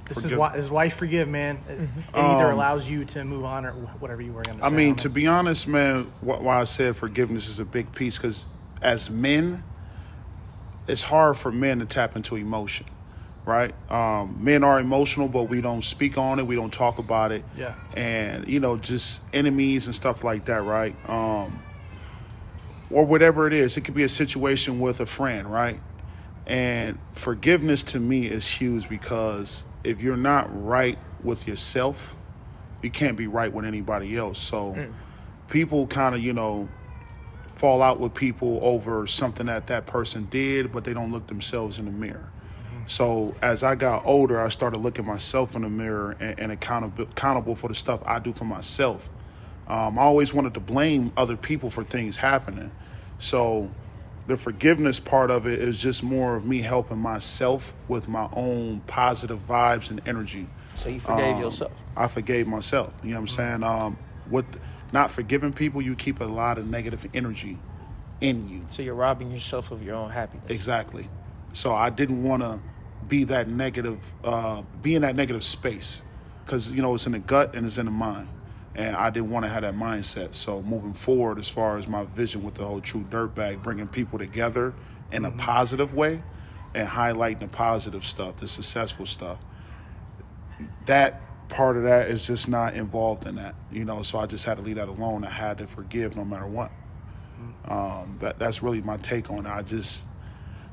S2: this is why you forgive, man. It either allows you to move on or whatever you were going to say.
S3: I mean, to be honest, man, why I said forgiveness is a big piece, because as men, it's hard for men to tap into emotion. right? Men are emotional, but we don't speak on it. We don't talk about it.
S2: Yeah.
S3: And, just enemies and stuff like that, right? Or whatever it is. It could be a situation with a friend, right? And forgiveness to me is huge because if you're not right with yourself, you can't be right with anybody else. So people kind of, fall out with people over something that person did, but they don't look themselves in the mirror. So as I got older, I started looking myself in the mirror and accountable for the stuff I do for myself. I always wanted to blame other people for things happening. So the forgiveness part of it is just more of me helping myself with my own positive vibes and energy.
S1: So you forgave yourself.
S3: I forgave myself. You know what I'm saying? With not forgiving people, you keep a lot of negative energy in you.
S1: So you're robbing yourself of your own happiness.
S3: Exactly. So I didn't want to be that negative, be in that negative space, because it's in the gut and it's in the mind, and I didn't want to have that mindset. So moving forward, as far as my vision with the whole True Dirtbag, bringing people together in a positive way and highlighting the positive stuff, the successful stuff, that part of that is just not involved in that. So I just had to leave that alone. I had to forgive no matter what. That's really my take on it.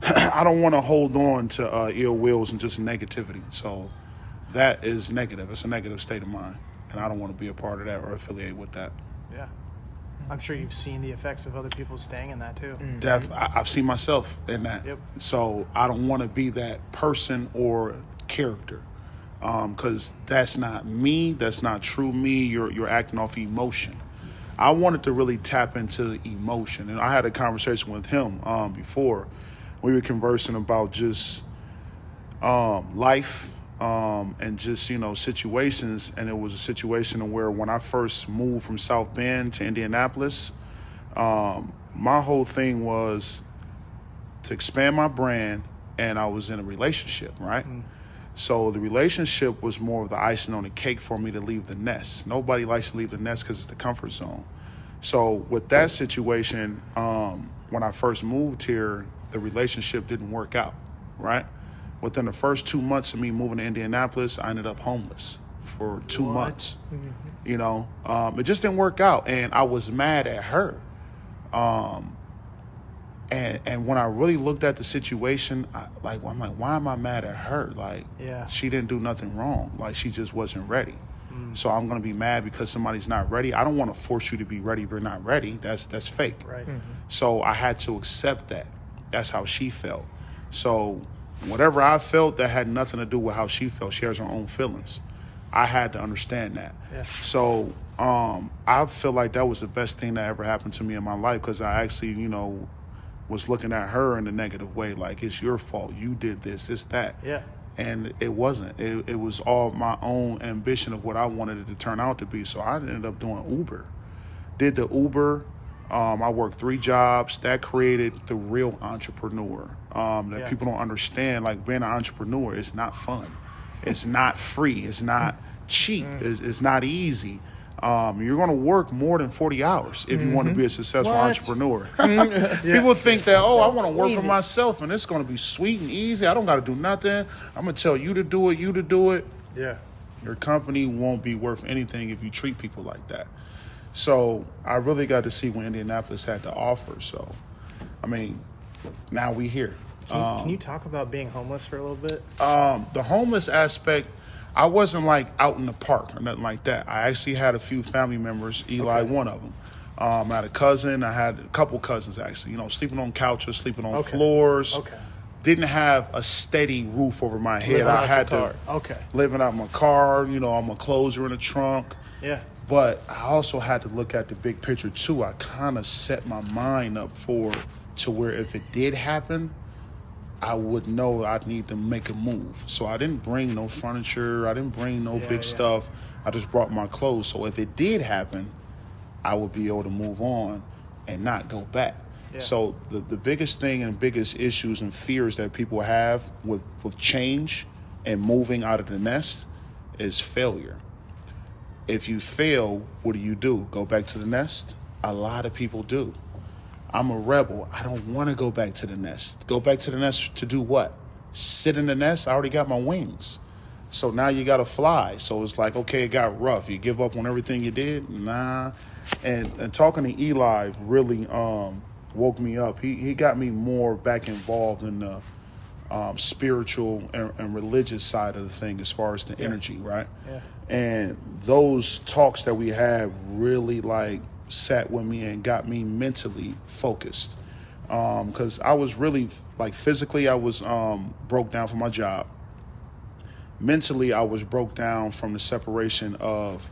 S3: I don't want to hold on to ill wills and just negativity. So that is negative. It's a negative state of mind. And I don't want to be a part of that or affiliate with that.
S2: Yeah. I'm sure you've seen the effects of other people staying in that too.
S3: I've seen myself in that.
S2: Yep.
S3: So I don't want to be that person or character. Because that's not me. That's not true me. You're acting off emotion. I wanted to really tap into the emotion. And I had a conversation with him before. We were conversing about just life and just, situations. And it was a situation where when I first moved from South Bend to Indianapolis, my whole thing was to expand my brand, and I was in a relationship, right? So the relationship was more of the icing on the cake for me to leave the nest. Nobody likes to leave the nest because it's the comfort zone. So with that situation, when I first moved here, the relationship didn't work out, right? Within the first 2 months of me moving to Indianapolis, I ended up homeless for 2 months. It just didn't work out, and I was mad at her. And when I really looked at the situation, I'm like, why am I mad at her? Like, she didn't do nothing wrong. Like, she just wasn't ready. So I'm gonna be mad because somebody's not ready. I don't want to force you to be ready if you're not ready. That's fake.
S2: Right.
S3: So I had to accept that. That's how she felt. So whatever I felt, that had nothing to do with how she felt. She has her own feelings. I had to understand that.
S2: Yeah.
S3: So I feel like that was the best thing that ever happened to me in my life, because I actually, was looking at her in a negative way, like, it's your fault. You did this, that.
S2: Yeah.
S3: And it wasn't. It was all my own ambition of what I wanted it to turn out to be. So I ended up doing Uber. Did the Uber. I worked 3 jobs. That created the real entrepreneur that people don't understand. Like, being an entrepreneur is not fun. It's not free. It's not cheap. It's not easy. You're going to work more than 40 hours if you want to be a successful entrepreneur. People think that, I want to work for myself and it's going to be sweet and easy. I don't got to do nothing. I'm going to tell you to do it.
S2: Yeah.
S3: Your company won't be worth anything if you treat people like that. So I really got to see what Indianapolis had to offer. So, now we here.
S2: Can you talk about being homeless for a little bit?
S3: The homeless aspect, I wasn't like out in the park or nothing like that. I actually had a few family members, Eli, one of them. I had a cousin. I had a couple cousins, actually, sleeping on couches, sleeping on floors.
S2: Okay.
S3: Didn't have a steady roof over my head.
S1: Living
S3: I
S1: out
S3: had
S1: your
S3: to
S1: car.
S3: living out my car. All my clothes were in the trunk.
S2: Yeah.
S3: But I also had to look at the big picture too. I kind of set my mind up to where if it did happen, I would know I'd need to make a move. So I didn't bring no furniture. I didn't bring no big stuff. I just brought my clothes. So if it did happen, I would be able to move on and not go back. Yeah. So the biggest thing and biggest issues and fears that people have with change and moving out of the nest is failure. If you fail, what do? Go back to the nest? A lot of people do. I'm a rebel. I don't want to go back to the nest. Go back to the nest to do what? sit in the nest, I already got my wings. So now you got to fly. So it's like, okay, it got rough. You give up on everything you did? Nah. And talking to Eli really woke me up. He got me more back involved in the spiritual and religious side of the thing as far as the energy, right?
S2: Yeah.
S3: And those talks that we had really like sat with me and got me mentally focused. Because I was really, like physically, I was broke down from my job. Mentally, I was broke down from the separation of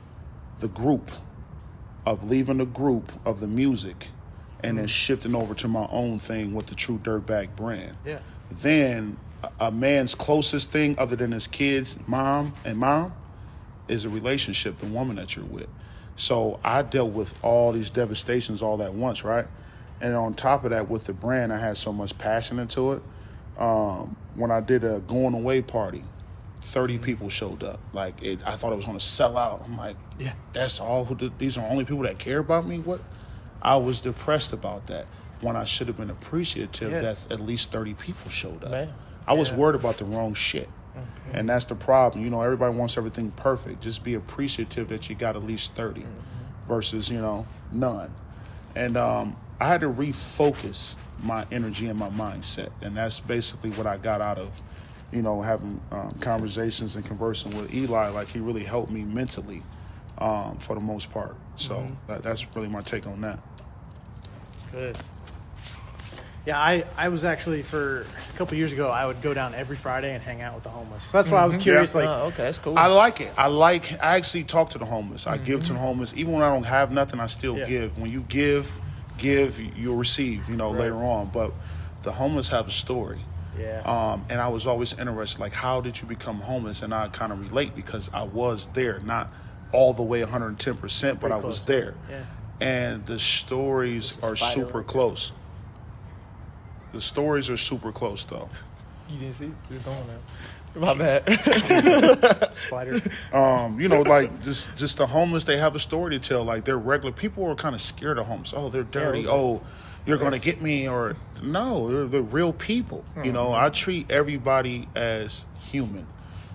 S3: the group, of leaving the group of the music, and then shifting over to my own thing with the True Dirtbag brand.
S2: Yeah.
S3: Then a man's closest thing other than his kids, mom, is a relationship, the woman that you're with. So I dealt with all these devastations all at once, right? And on top of that, with the brand, I had so much passion into it. When I did a going away party, 30 people showed up. Like, I thought it was going to sell out. I'm like,
S2: Yeah.
S3: that's all. These are the only people that care about me? What? I was depressed about that when I should have been appreciative that at least 30 people showed up.
S1: Man.
S3: I was worried about the wrong shit. And that's the problem. You know, everybody wants everything perfect. Just be appreciative that you got at least 30 versus, you know, none. And I had to refocus my energy and my mindset. And that's basically what I got out of, you know, having conversations and conversing with Eli. Like, he really helped me mentally for the most part. So that's really my take on that.
S2: Good. Yeah, I was actually, for a couple years ago, I would go down every Friday and hang out with the homeless. So that's why I was curious.
S3: Yeah.
S2: Like,
S1: Okay, that's cool.
S3: I like it. I actually talk to the homeless. I give to the homeless. Even when I don't have nothing, I still give. When you give, you'll receive, you know, later on. But the homeless have a story.
S2: Yeah.
S3: And I was always interested, like, how did you become homeless? And I kind of relate because I was there, not all the way 110%, but I was there.
S2: Yeah.
S3: And the stories are super close. The stories are super close, though.
S1: You didn't see? It's gone now. My bad.
S2: Spider.
S3: You know, like just the homeless, they have a story to tell. Like, they're regular people are kind of scared of homeless. Oh, they're dirty. Oh, you're gonna get me, or no, they're real people. You know, I treat everybody as human.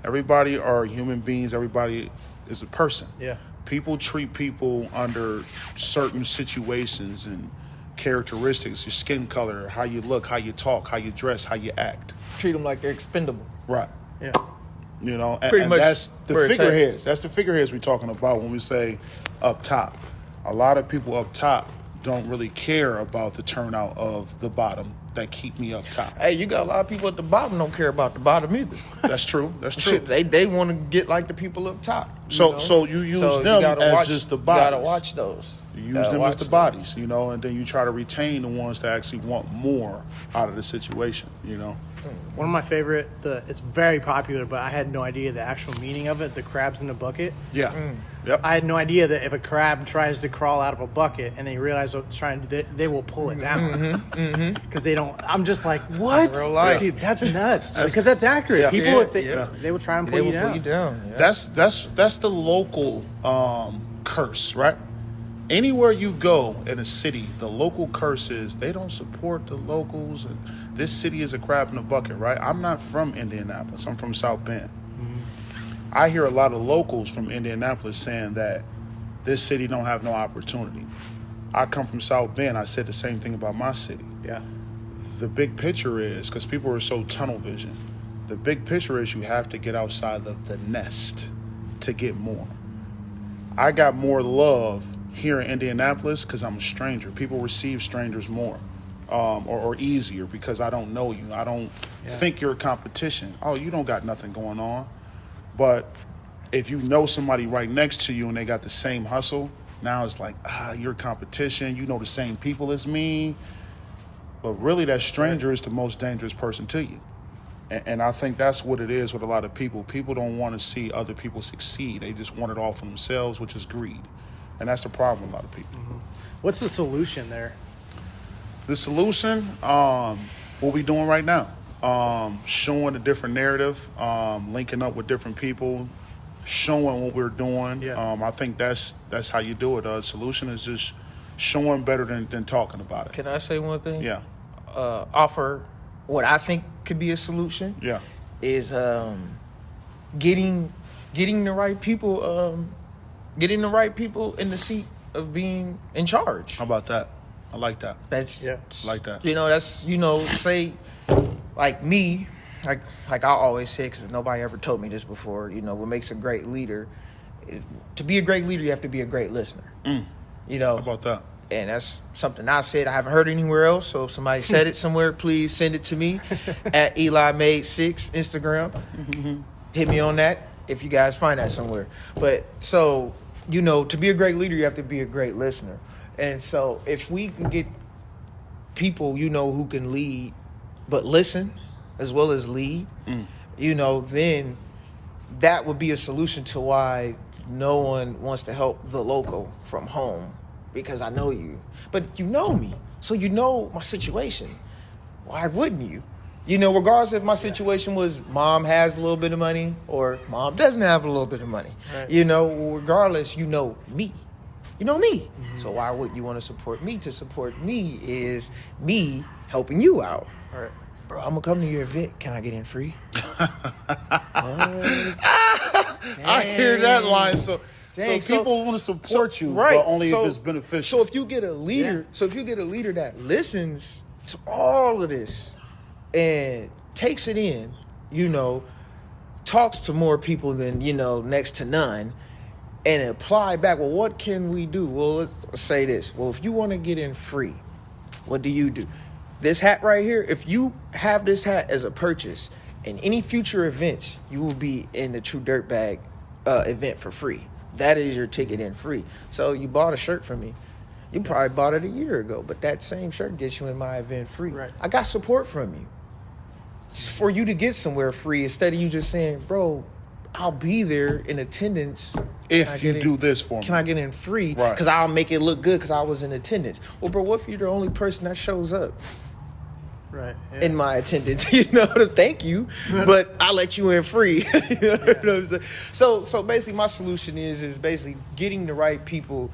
S3: Everybody are human beings. Everybody is a person.
S2: Yeah.
S3: People treat people under certain situations and characteristics, your skin color, how you look, how you talk, how you dress, how you act.
S1: Treat them like they're expendable.
S3: Right.
S2: Yeah.
S3: You know,
S1: Pretty
S3: and
S1: much
S3: that's the
S1: where it's at.
S3: figureheads. That's the figureheads we're talking about when we say up top. A lot of people up top don't really care about the turnout of the bottom that keep me up top.
S1: Hey, you got a lot of people at the bottom don't care about the bottom either.
S3: That's true. That's true.
S1: They want to get like the people up top.
S3: So you use them as just the bodies.
S1: You gotta watch those.
S3: You use them as the bodies, you know, and then you try to retain the ones that actually want more out of the situation, you know.
S2: One of my favorite, it's very popular, but I had no idea the actual meaning of it, the crabs in a bucket.
S3: Yeah. Yep.
S2: I had no idea that if a crab tries to crawl out of a bucket and they realize what it's trying to do, they will pull it down. Because they don't, I'm just like, what?
S1: real life.
S2: Dude, that's nuts. Because that's accurate.
S3: Yeah.
S2: People,
S1: Yeah,
S2: they will try and
S1: They
S2: pull
S1: will
S2: you down.
S1: pull you down. Yeah.
S3: That's the local curse, right? Anywhere you go in a city, the local curse is they don't support the locals, and this city is a crab in a bucket, right? I'm not from Indianapolis. I'm from South Bend. I hear a lot of locals from Indianapolis saying that this city don't have no opportunity. I come from South Bend. I said the same thing about my city.
S2: Yeah.
S3: The big picture is, because people are so tunnel vision, the big picture is you have to get outside of the nest to get more. I got more love here in Indianapolis because I'm a stranger. People receive strangers more or easier because I don't know you. I don't think you're a competition. Oh, you don't got nothing going on. But if you know somebody right next to you and they got the same hustle, now it's like, you're a competition. You know the same people as me. But really, that stranger is the most dangerous person to you. And I think that's what it is with a lot of people. People don't want to see other people succeed. They just want it all for themselves, which is greed. And that's the problem with a lot of people.
S2: What's the solution there?
S3: The solution, what we doing right now, showing a different narrative, linking up with different people, showing what we're doing.
S2: Yeah.
S3: I think that's how you do it. Solution is just showing better than talking about it.
S1: Can I say one thing?
S3: Yeah.
S1: Offer what I think could be a solution.
S3: Yeah.
S1: Is getting the right people in the seat of being in charge.
S3: How about that? I like that.
S1: That's
S3: I like that.
S1: That's say like me, like I always say, because nobody ever told me this before. What makes a great leader? To be a great leader, you have to be a great listener.
S3: How about that?
S1: And that's something I said I haven't heard anywhere else. So if somebody said it somewhere, please send it to me at EliMade6 Instagram. Hit me on that if you guys find that somewhere. But so, to be a great leader, you have to be a great listener. And so if we can get people, who can lead, but listen as well as lead, then that would be a solution to why no one wants to help the local from home. Because I know you. But you know me. So you know my situation. Why wouldn't you? Regardless if my situation was mom has a little bit of money or mom doesn't have a little bit of money. Right. Regardless, you know me. You know me. Mm-hmm. So why wouldn't you want to support me? To support me is me helping you out. All right. Bro, I'm going to come to your event. Can I get in free?
S3: I hear that line. So people want to support you,
S1: right.
S3: But only if it's beneficial.
S1: So if you get a leader, that listens to all of this and takes it in, talks to more people than, next to none, and apply back, well, what can we do? Well, let's say this. Well, if you want to get in free, what do? This hat right here, if you have this hat as a purchase, in any future events, you will be in the True Dirtbag event for free. That is your ticket in free. So you bought a shirt from me. You probably bought it a year ago, but that same shirt gets you in my event free. Right. I got support from you. It's for you to get somewhere free instead of you just saying, bro, I'll be there in attendance.
S3: If you do this for me.
S1: Can I get in free?
S3: Right.
S1: Because I'll make it look good because I was in attendance. Well, bro, what if you're the only person that shows up?
S2: Right. Yeah.
S1: In my attendance, to thank you, but I let you in free. You know what I'm saying? So basically my solution is basically getting the right people,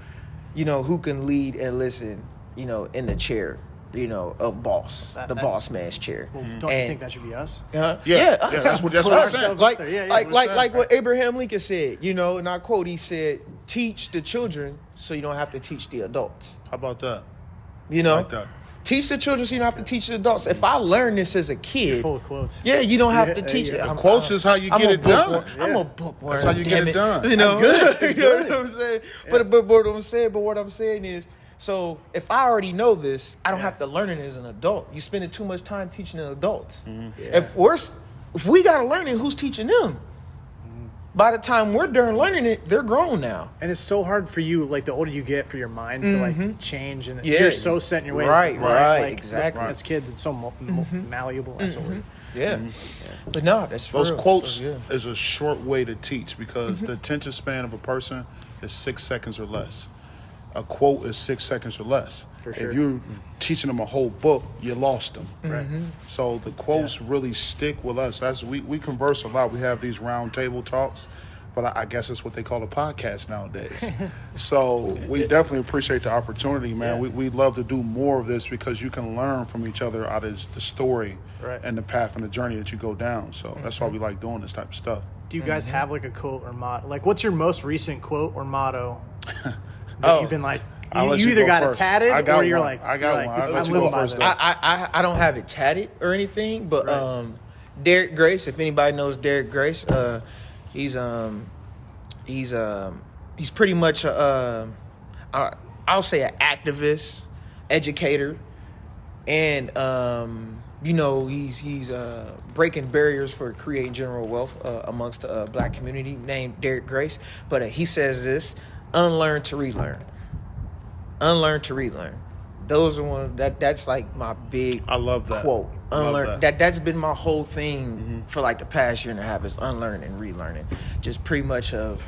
S1: who can lead and listen, in the chair, of boss, the boss man's chair.
S2: Well, don't you think that should be us?
S3: Yeah, that's what I'm saying.
S1: Like what Abraham Lincoln said, and I quote, he said, teach the children so you don't have to teach the adults.
S3: How about that?
S1: Like that. Teach the children so you don't have to teach the adults. If I learned this as a kid...
S2: You're full of quotes.
S1: Yeah, you don't have to teach it.
S3: Quotes is how you get it done.
S1: I'm a bookworm.
S3: That's how you get it done.
S1: That's good. You know what I'm saying? Yeah. But what I'm saying is, so if I already know this, I don't have to learn it as an adult. You're spending too much time teaching the adults. Mm-hmm. Yeah. If we got to learn it, who's teaching them? By the time we're done learning it, they're grown now.
S2: And it's so hard for you, like the older you get, for your mind to change, and you're so set in your ways. Right,
S1: exactly.
S2: As kids, it's so malleable. That's a word.
S1: Yeah. But no, that's
S3: those quotes is a short way to teach because the attention span of a person is 6 seconds or less. A quote is 6 seconds or less. For sure. If you're teaching them a whole book, you lost them. Right. So the quotes really stick with us. We converse a lot. We have these round table talks, but I guess it's what they call a podcast nowadays. So we definitely appreciate the opportunity, man. Yeah. We love to do more of this because you can learn from each other out of the story and the path and the journey that you go down. So that's why we like doing this type of stuff.
S2: Do you guys have like a quote or motto? Like, what's your most recent quote or motto that you've been like, you either got it tatted or you're like,
S3: I got one.
S2: I'm living by this.
S1: I don't have it tatted or anything, but Derek Grace, if anybody knows Derek Grace, he's pretty much I'll say an activist, educator, and he's breaking barriers for creating general wealth amongst the black community, named Derek Grace. But he says this: unlearn to relearn. Unlearn to relearn. Those are that's like my big
S3: I love that
S1: quote. Unlearn. That's been my whole thing for like the past year and a half, is unlearning and relearning. Just pretty much of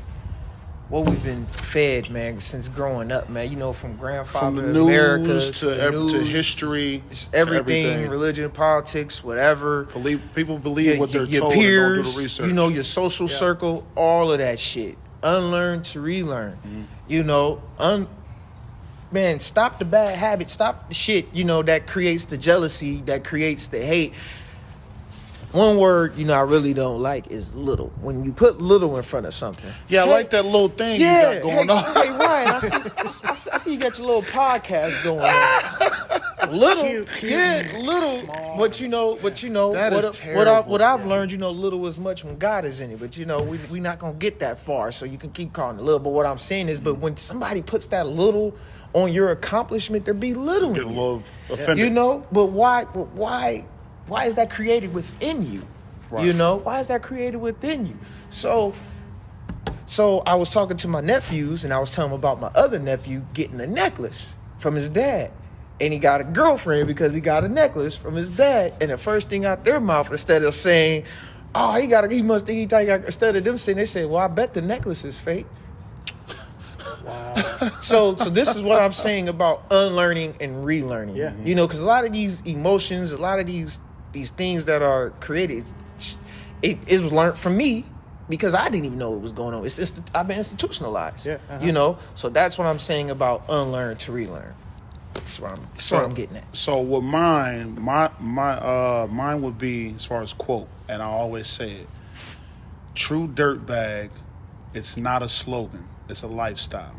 S1: what we've been fed, man, since growing up, man. From grandfather
S3: from news
S1: America
S3: to history,
S1: everything, religion, politics, whatever.
S3: People believe what they're
S1: your
S3: told
S1: peers,
S3: and don't do the research.
S1: Your social circle, all of that shit. Unlearn to relearn. man, stop the bad habit, stop the shit, you know, that creates the jealousy, that creates the hate. One word, you know, I really don't like is little. When you put little in front of something.
S3: Yeah, I like that little thing you got going on.
S1: Hey, Ryan, I see you got your little podcast going on. Little, cute, little. Small. But you know, what I've learned, you know, little is much when God is in it. But you know, we not gonna get that far, so you can keep calling it little. But what I'm saying is, but when somebody puts that little on your accomplishment, they're belittling
S3: Get a little offended.
S1: You know, but why? Why is that created within you? Right. You know, why is that created within you? So I was talking to my nephews, and I was telling them about my other nephew getting a necklace from his dad. And he got a girlfriend because he got a necklace from his dad. And the first thing out their mouth, instead of saying, oh, instead of them saying, they say, well, I bet the necklace is fake. Wow. So this is what I'm saying about unlearning and relearning. Yeah. You know, because a lot of these emotions, a lot of these things that are created, it was learned from me because I didn't even know it was going on. I've been institutionalized. Yeah. You know, so that's what I'm saying about unlearn to relearn. That's what I'm getting at.
S3: So with mine would be, as far as quote, and I always say it, true dirtbag, it's not a slogan, it's a lifestyle.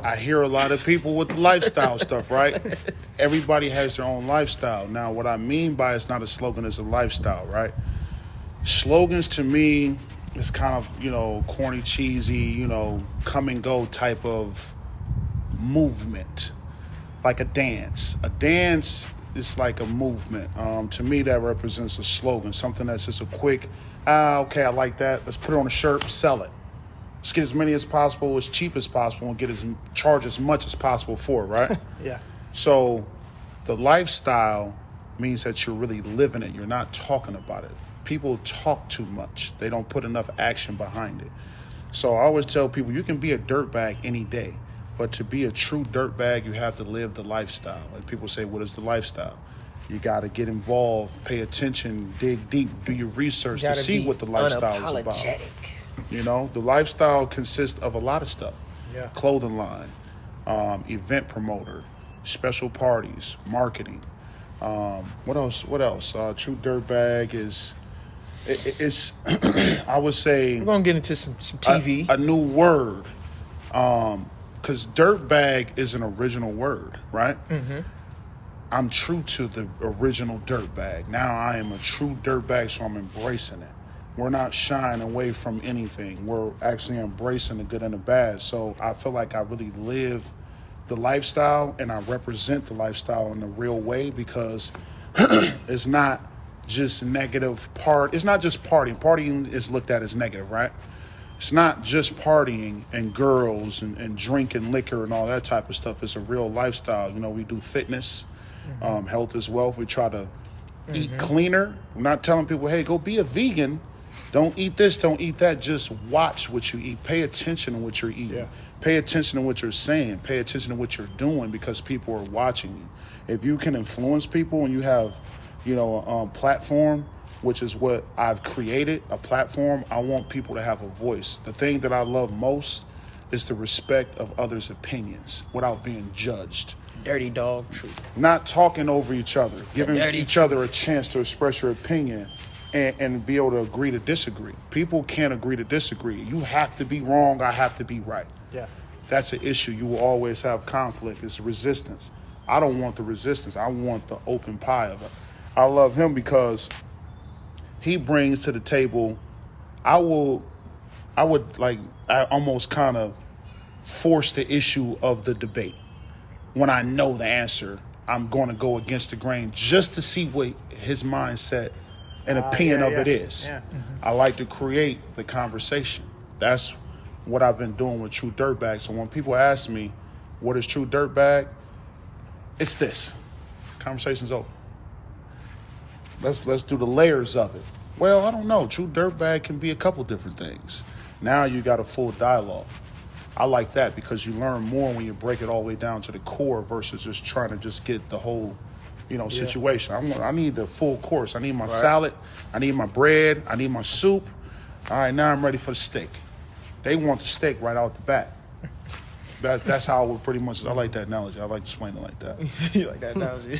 S3: I hear a lot of people with the lifestyle stuff, right? Everybody has their own lifestyle. Now, what I mean by it's not a slogan, it's a lifestyle, right? Slogans to me is kind of, you know, corny, cheesy, you know, come and go type of movement, like a dance. A dance is like a movement. To me, that represents a slogan, something that's just a quick, okay, I like that. Let's put it on a shirt, sell it. Let's get as many as possible, as cheap as possible, and charge as much as possible for it, right?
S2: Yeah.
S3: So the lifestyle means that you're really living it. You're not talking about it. People talk too much. They don't put enough action behind it. So I always tell people, you can be a dirtbag any day, but to be a true dirtbag, you have to live the lifestyle. And people say, what is the lifestyle? You got to get involved, pay attention, dig deep, do your research to see what the lifestyle is about. You know, the lifestyle consists of a lot of stuff. Yeah. Clothing line, event promoter, special parties, marketing. What else? True dirtbag is, it's I would say...
S1: We're going to get into some TV.
S3: A new word. Because dirtbag is an original word, right? Mm-hmm. I'm true to the original dirtbag. Now I am a true dirtbag, so I'm embracing it. We're not shying away from anything. We're actually embracing the good and the bad. So I feel like I really live the lifestyle and I represent the lifestyle in the real way because it's not just negative It's not just partying. Partying is looked at as negative, right? It's not just partying and girls and drinking liquor and all that type of stuff. It's a real lifestyle. You know, we do fitness, health is wealth. We try to eat cleaner. We're not telling people, hey, go be a vegan. Don't eat this, don't eat that. Just watch what you eat. Pay attention to what you're eating. Yeah. Pay attention to what you're saying. Pay attention to what you're doing because people are watching you. If you can influence people and you have, you know, a platform, which is what I've created, a platform, I want people to have a voice. The thing that I love most is the respect of others' opinions without being judged.
S1: Dirty dog truth.
S3: Not talking over each other, giving each other a chance to express your opinion. And be able to agree to disagree. People can't agree to disagree. You have to be wrong, I have to be right.
S2: Yeah.
S3: That's an issue. You will always have conflict. It's resistance. I don't want the resistance. I want the open pie of it. I love him because he brings to the table, I almost kind of force the issue of the debate. When I know the answer, I'm going to go against the grain just to see what his mindset and opinion of it is. Yeah. Mm-hmm. I like to create the conversation. That's what I've been doing with True Dirtbag. So when people ask me, what is True Dirtbag? It's this. Conversation's over. Let's do the layers of it. Well, I don't know. True Dirtbag can be a couple different things. Now you got a full dialogue. I like that because you learn more when you break it all the way down to the core versus just trying to just get the whole situation. I need the full course. I need my salad. I need my bread. I need my soup. All right, now I'm ready for the steak. They want the steak right out the bat. That's how I would pretty much. I like that analogy. I like to explain it like that.
S1: You like that analogy?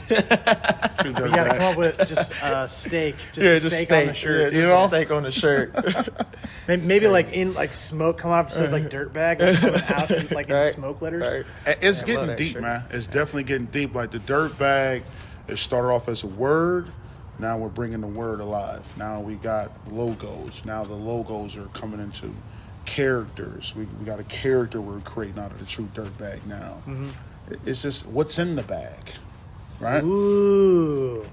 S3: True
S2: You got to come up with just steak. Just a steak on the shirt.
S1: Yeah, just a steak on the shirt.
S2: Maybe like in like smoke come off. It says like Dirtbag like, coming out in, like in smoke letters.
S1: Right.
S3: It's
S1: I love
S3: getting
S1: that
S3: deep,
S1: shirt.
S3: man. It's definitely getting deep. Like the Dirtbag, it started off as a word. Now we're bringing the word alive. Now we got logos. Now the logos are coming into characters. We got a character we're creating out of the True Dirtbag now.
S2: Mm-hmm.
S3: It's just what's in the bag, right?
S2: Ooh,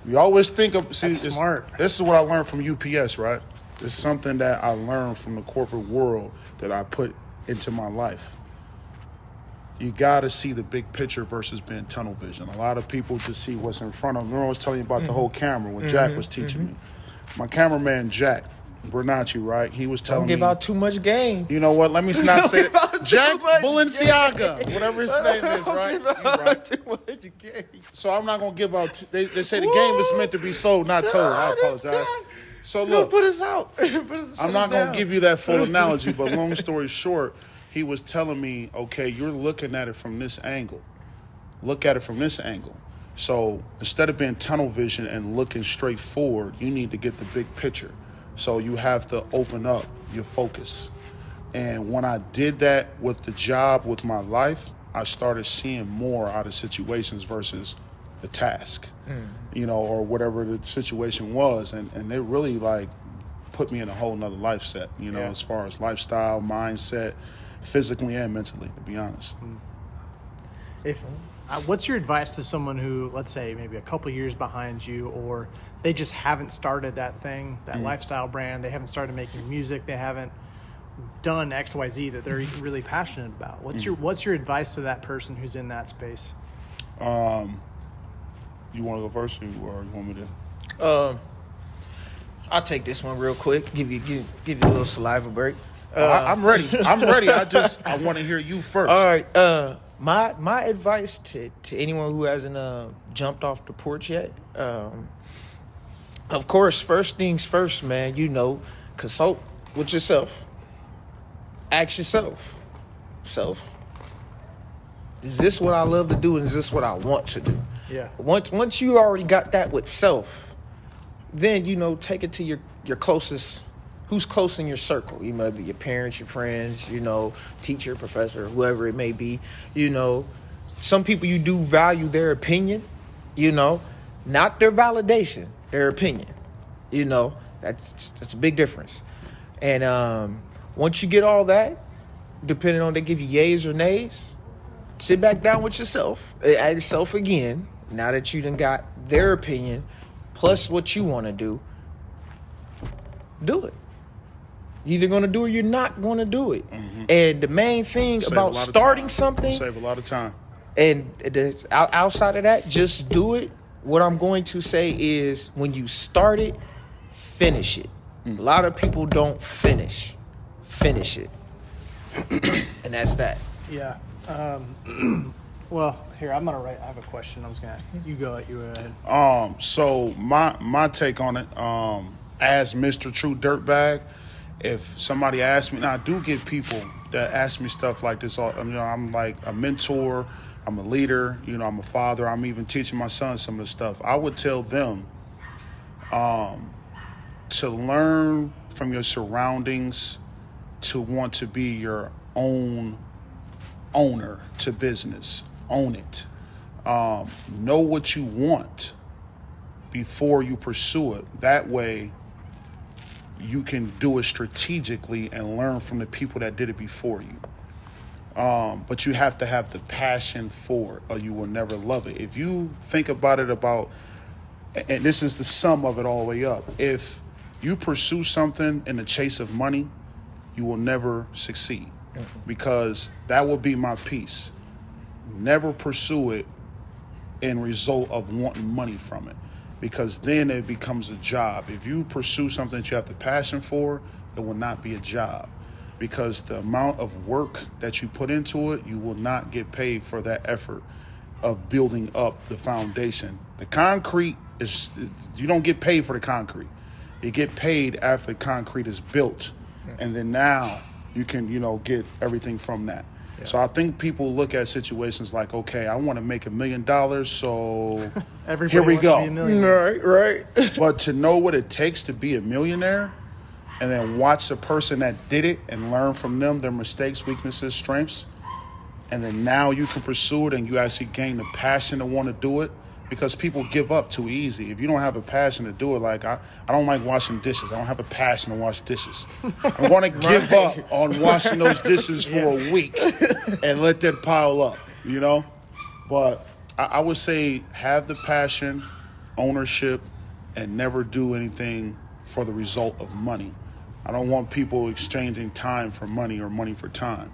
S3: You always think of
S2: that's smart.
S3: This is what I learned from UPS, right? It's something that I learned from the corporate world that I put into my life. You got to see the big picture versus being tunnel vision. A lot of people just see what's in front of them. Remember I was telling you about the whole camera when Jack was teaching me. My cameraman, Jack Bernacci, right? He was telling
S1: Don't
S3: me.
S1: give out too much game.
S3: You know what? Let me not say
S1: give out
S3: it.
S1: too
S3: Jack
S1: much
S3: Balenciaga, whatever his name is, right?
S1: Don't give
S3: You're
S1: out
S3: right.
S1: too much game.
S3: So I'm not going to give out. They say the game is meant to be sold, not told. I
S1: This
S3: apologize.
S1: guy.
S3: So
S1: No,
S3: look.
S1: put us out.
S3: I'm not going to give you that full analogy, but long story short, he was telling me, okay, you're looking at it from this angle. Look at it from this angle. So instead of being tunnel vision and looking straight forward, you need to get the big picture. So you have to open up your focus. And when I did that with the job, with my life, I started seeing more out of situations versus the task, you know, or whatever the situation was. And it really like put me in a whole nother life set, you know, as far as lifestyle, mindset, physically and mentally, to be honest.
S2: If what's your advice to someone who, let's say, maybe a couple years behind you, or they just haven't started that thing, that lifestyle brand, they haven't started making music, they haven't done X, Y, Z that they're really passionate about? What's your advice to that person who's in that space?
S3: You want to go first, or you want me to?
S1: I'll take this one real quick. Give you a little saliva break.
S3: I'm ready. I want to hear you first.
S1: All right. My advice to anyone who hasn't jumped off the porch yet, of course, first things first, man. You know, consult with yourself. Ask yourself, is this what I love to do, and is this what I want to do?
S2: Yeah.
S1: Once you already got that with self, then take it to your closest. Who's close in your circle? You know, your parents, your friends, teacher, professor, whoever it may be. Some people you do value their opinion, not their validation, their opinion. That's a big difference. And once you get all that, depending on they give you yays or nays, sit back down with yourself, add yourself again. Now that you done got their opinion, plus what you want to do it. You're either going to do it or you're not going to do it. Mm-hmm. And the main thing about starting something...
S3: Save a lot of time.
S1: And outside of that, just do it. What I'm going to say is when you start it, finish it. A lot of people don't finish it. And that's that.
S2: Yeah. Well, here, I'm going to write. I have a question. I'm just going to... You go ahead.
S3: So my take on it, as Mr. True Dirtbag, if somebody asks me, now I do get people that ask me stuff like this. I'm like a mentor, I'm a leader, I'm a father, I'm even teaching my son some of the stuff. I would tell them to learn from your surroundings, to want to be your own owner to business. Own it. Know what you want before you pursue it. That way you can do it strategically and learn from the people that did it before you. But you have to have the passion for it, or you will never love it. If you think about it and this is the sum of it all the way up, if you pursue something in the chase of money, you will never succeed, because that will be my piece. Never pursue it in result of wanting money from it, because then it becomes a job. If you pursue something that you have the passion for, it will not be a job, because the amount of work that you put into it, you will not get paid for that effort of building up the foundation. The concrete you don't get paid for the concrete. You get paid after the concrete is built, and then now you can, get everything from that. So I think people look at situations like, okay, I want to make $1 million, so
S2: Everybody
S3: here we
S2: wants to be a
S3: go.
S2: millionaire.
S1: Right.
S3: But to know what it takes to be a millionaire and then watch the person that did it and learn from them, their mistakes, weaknesses, strengths, and then now you can pursue it and you actually gain the passion to want to do it, because people give up too easy. If you don't have a passion to do it, like I don't like washing dishes. I don't have a passion to wash dishes. I'm going to give up on washing those dishes for a week and let that pile up, you know? But I would say have the passion, ownership, and never do anything for the result of money. I don't want people exchanging time for money or money for time.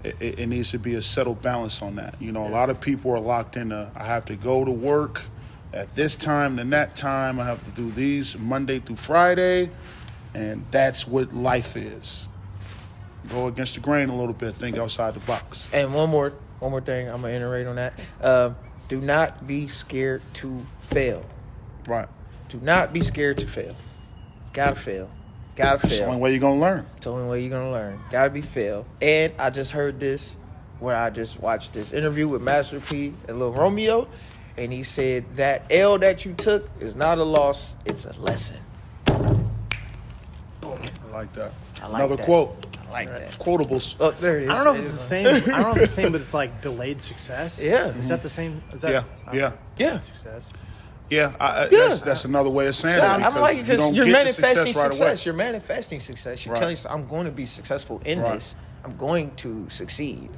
S3: It needs to be a settled balance on that. You know, a lot of people are locked into, I have to go to work at this time and that time. I have to do these Monday through Friday, and that's what life is. Go against the grain a little bit. Think outside the box.
S1: And one more thing, I'm gonna iterate on that. Do not be scared to fail.
S3: Right.
S1: Do not be scared to fail. Gotta fail.
S3: It's the only way you're going to learn.
S1: It's the only way you're gonna learn. Gotta be fail. And I just heard this when I just watched this interview with Master P and Lil Romeo, and he said that L that you took is not a loss, it's a lesson. Boom.
S3: I like that.
S1: I like
S3: Another
S1: that.
S3: quote.
S1: I like that.
S3: Quotables.
S1: Oh, there it is.
S2: I don't know if it's the same. I don't know if it's the same, but it's like delayed success.
S1: Yeah.
S2: Is that the same? Is that
S3: Yeah.
S1: Yeah.
S2: success?
S3: Yeah,
S1: Yeah.
S3: That's another way of saying
S1: Yeah,
S3: it.
S1: I like it because
S3: don't
S1: you're
S3: get the
S1: manifesting success.
S3: right away.
S1: You're manifesting success. You're
S3: Right.
S1: telling yourself, I'm going to be successful in
S3: Right.
S1: this. I'm going to succeed.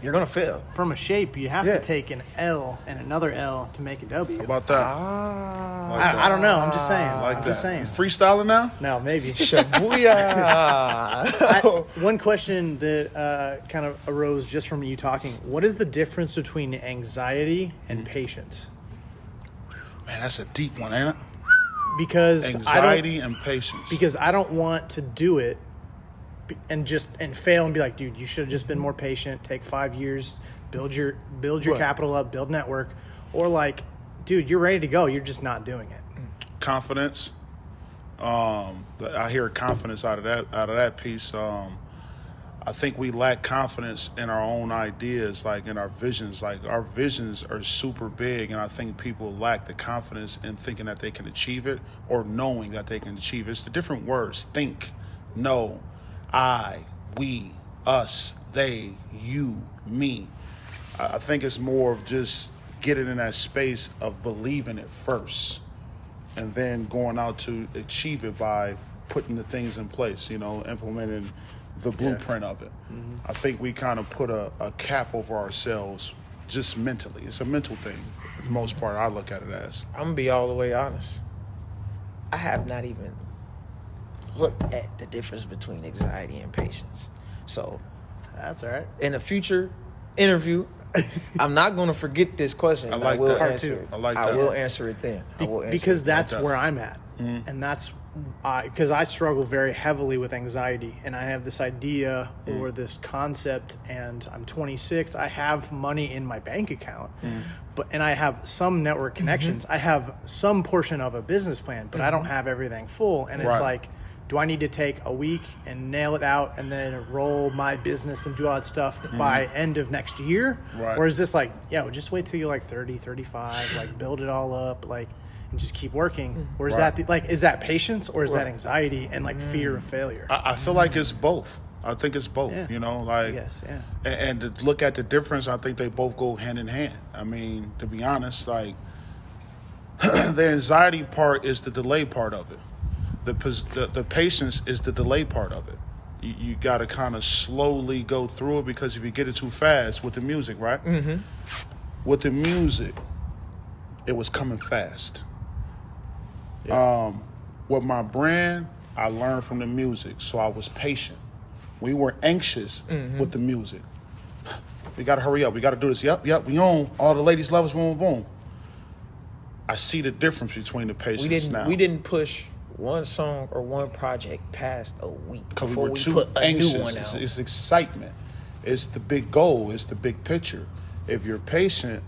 S1: You're going to fail.
S2: From a shape, you have
S1: Yeah.
S2: to take an L and another L to make a W.
S3: How about that?
S1: Ah.
S2: I don't know. I'm just saying.
S3: like
S2: I'm
S3: that.
S2: just saying.
S3: Freestyling now?
S2: No, maybe.
S1: Shabuya.
S2: One question that kind of arose just from you talking. What is the difference between anxiety and patience?
S3: Man, that's a deep one, ain't it?
S2: Because
S3: Anxiety and patience.
S2: I don't want to do it and fail and be like, dude, you should have just been more patient. Take 5 years, build your
S1: Right.
S2: capital up, build network, or like, dude, you're ready to go. You're just not doing it.
S3: Confidence. I hear confidence out of that piece. I think we lack confidence in our own ideas, like in our visions. Like our visions are super big, and I think people lack the confidence in thinking that they can achieve it or knowing that they can achieve it. It's the different words: think, know, I, we, us, they, you, me. I think it's more of just getting in that space of believing it first, and then going out to achieve it by putting the things in place, implementing the blueprint of it.
S2: Mm-hmm.
S3: I think we kind of put a cap over ourselves just mentally. It's a mental thing, for the most part, I look at it as.
S1: I'm going to be all the way honest. I have not even looked at the difference between anxiety and patience. So,
S2: That's all right.
S1: in a future interview, I'm not going to forget this question.
S3: I
S1: and
S3: like
S1: will
S3: that.
S2: Part
S1: answer
S2: two.
S1: it.
S3: I like
S1: I
S3: that.
S1: will answer it then. I will answer
S2: Because
S1: it.
S2: that's
S3: that.
S2: where I'm at. And that's because I struggle very heavily with anxiety, and I have this idea or this concept, and I'm 26. I have money in my bank account, and I have some network connections. I have some portion of a business plan, but I don't have everything full. And it's
S3: Right.
S2: like, do I need to take a week and nail it out and then roll my business and do all that stuff by end of next year?
S3: Right.
S2: Or is this like, well, just wait till you're like 30, 35, like build it all up, like, and just keep working? Or is
S3: Right.
S2: that is that patience, or is that anxiety and like fear of failure?
S3: I feel like it's both. I think it's both,
S2: Yeah.
S3: like,
S2: Yes, yeah.
S3: and to look at the difference, I think they both go hand in hand. I mean, to be honest, like, the anxiety part is the delay part of it. The patience is the delay part of it. You got to kind of slowly go through it, because if you get it too fast with the music, right? Mm-hmm. With the music, it was coming fast. With my brand, I learned from the music, so I was patient. We were anxious with the music. We got to hurry up. We got to do this. Yep, we on. All the ladies love us, boom, boom. I see the difference between the patience now.
S1: We didn't push one song or one project past a week
S3: Because we
S1: before
S3: were
S1: we
S3: too
S1: put a
S3: anxious.
S1: new one out.
S3: It's excitement. It's the big goal. It's the big picture. If you're patient,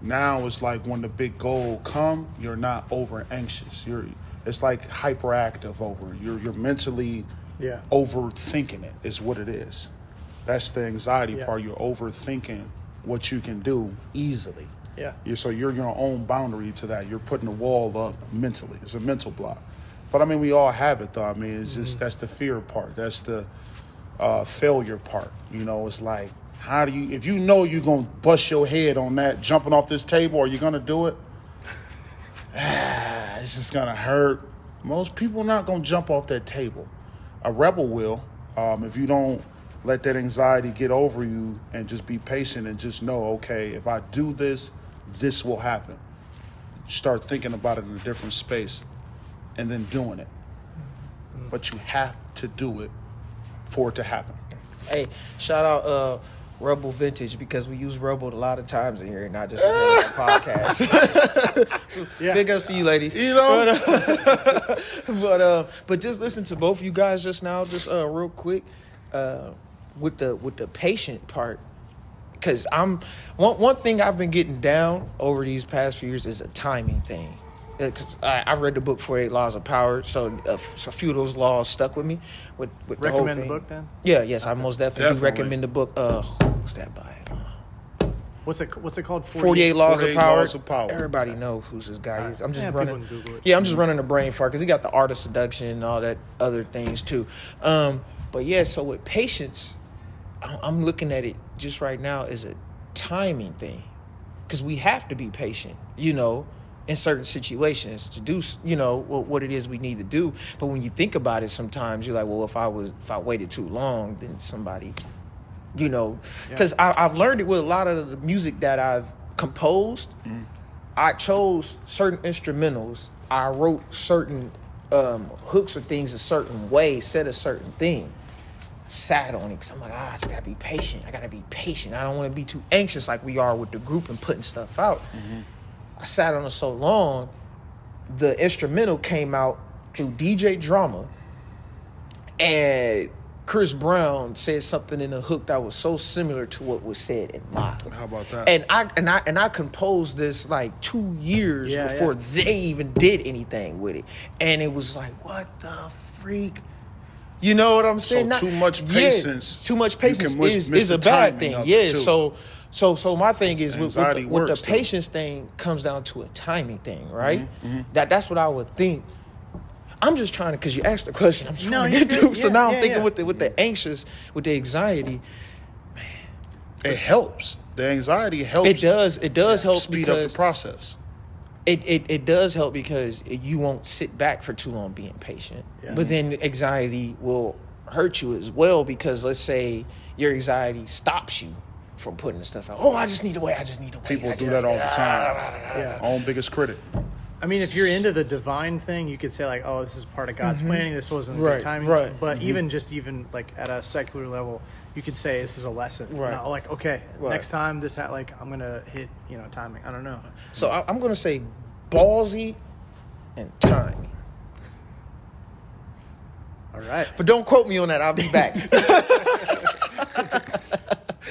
S3: now it's like when the big goal come, you're not over anxious. It's like hyperactive over. You're mentally
S2: Yeah.
S3: overthinking it is what it is. That's the anxiety
S2: Yeah.
S3: part. You're overthinking what you can do easily.
S2: Yeah.
S3: So you're your own boundary to that. You're putting a wall up mentally. It's a mental block. But I mean, we all have it though. I mean, it's just that's the fear part. That's the failure part. You know, it's like, how do you, if you know you're gonna bust your head on that jumping off this table, are you gonna do it? It's just gonna hurt. Most people not gonna jump off that table. A rebel will, if you don't let that anxiety get over you and just be patient and just know, okay, if I do this, this will happen. Start thinking about it in a different space and then doing it. But you have to do it for it to happen.
S1: Hey, shout out Rebel Vintage, because we use Rebel a lot of times in here, not just on the podcast. So
S2: Yeah.
S1: big ups to you, ladies.
S3: You know?
S1: But just listen to both of you guys just now, just real quick, with the patient part, because one thing I've been getting down over these past few years is a timing thing. Because I've read the book 48 Laws of Power, so a few of those laws stuck with me. With the whole
S2: Recommend the
S1: thing.
S2: book then?
S1: Yeah, yes, I most definitely
S3: Definitely.
S1: recommend the book. What's that by?
S2: What's it called?
S1: 48 Laws of
S3: 48
S1: Power.
S3: Laws of Power.
S1: Everybody know who's this guy is. I'm just
S2: Yeah,
S1: running.
S2: people can Google it.
S1: Yeah, I'm just running a brain fart because he got the art of seduction and all that other things too. But yeah, so with patience, I'm looking at it just right now as a timing thing, because we have to be patient, you know, in certain situations to do, you know, what it is we need to do. But when you think about it, sometimes you're like, well, if I waited too long, then somebody, you know, because I've learned it with a lot of the music that I've composed. I chose certain instrumentals. I wrote certain hooks or things a certain way, said a certain thing. Sat on it because I'm like, I just gotta be patient. I gotta be patient. I don't want to be too anxious like we are with the group and putting stuff out. I sat on it so long, the instrumental came out through DJ Drama, and Chris Brown said something in the hook that was so similar to what was said in my hook.
S3: How about that?
S1: And I composed this like 2 years before they even did anything with it, and it was like, what the freak? You know what I'm saying?
S3: So too much patience.
S1: Too much patience
S3: you can miss
S1: is
S3: the
S1: a bad
S3: timing
S1: thing.
S3: of it,
S1: Yeah.
S3: too.
S1: So my thing is with
S3: Anxiety
S1: the
S3: works, too.
S1: patience thing comes down to a timing thing, right? That's what I would think. I'm just trying to, because you asked the question, I'm trying to get through. So now I'm thinking with the anxious, with the anxiety,
S3: It helps. The anxiety helps.
S1: it does help
S3: speed up
S1: because
S3: the process.
S1: it does help because you won't sit back for too long being patient.
S2: Yeah.
S1: But then anxiety will hurt you as well, because let's say your anxiety stops you from putting the stuff out. Oh, I just need to wait.
S3: People do that all the time.
S2: Yeah.
S3: Own biggest critic.
S2: I mean, if you're into the divine thing, you could say like, "Oh, this is part of God's planning. This wasn't
S1: Right,
S2: good timing."
S1: right.
S2: But even like at a secular level, you could say this is a lesson.
S1: Right.
S2: Not like, okay,
S1: Right.
S2: next time like I'm gonna hit timing. I don't know.
S1: So I'm going to say ballsy and timing.
S2: All right.
S1: But don't quote me on that. I'll be back.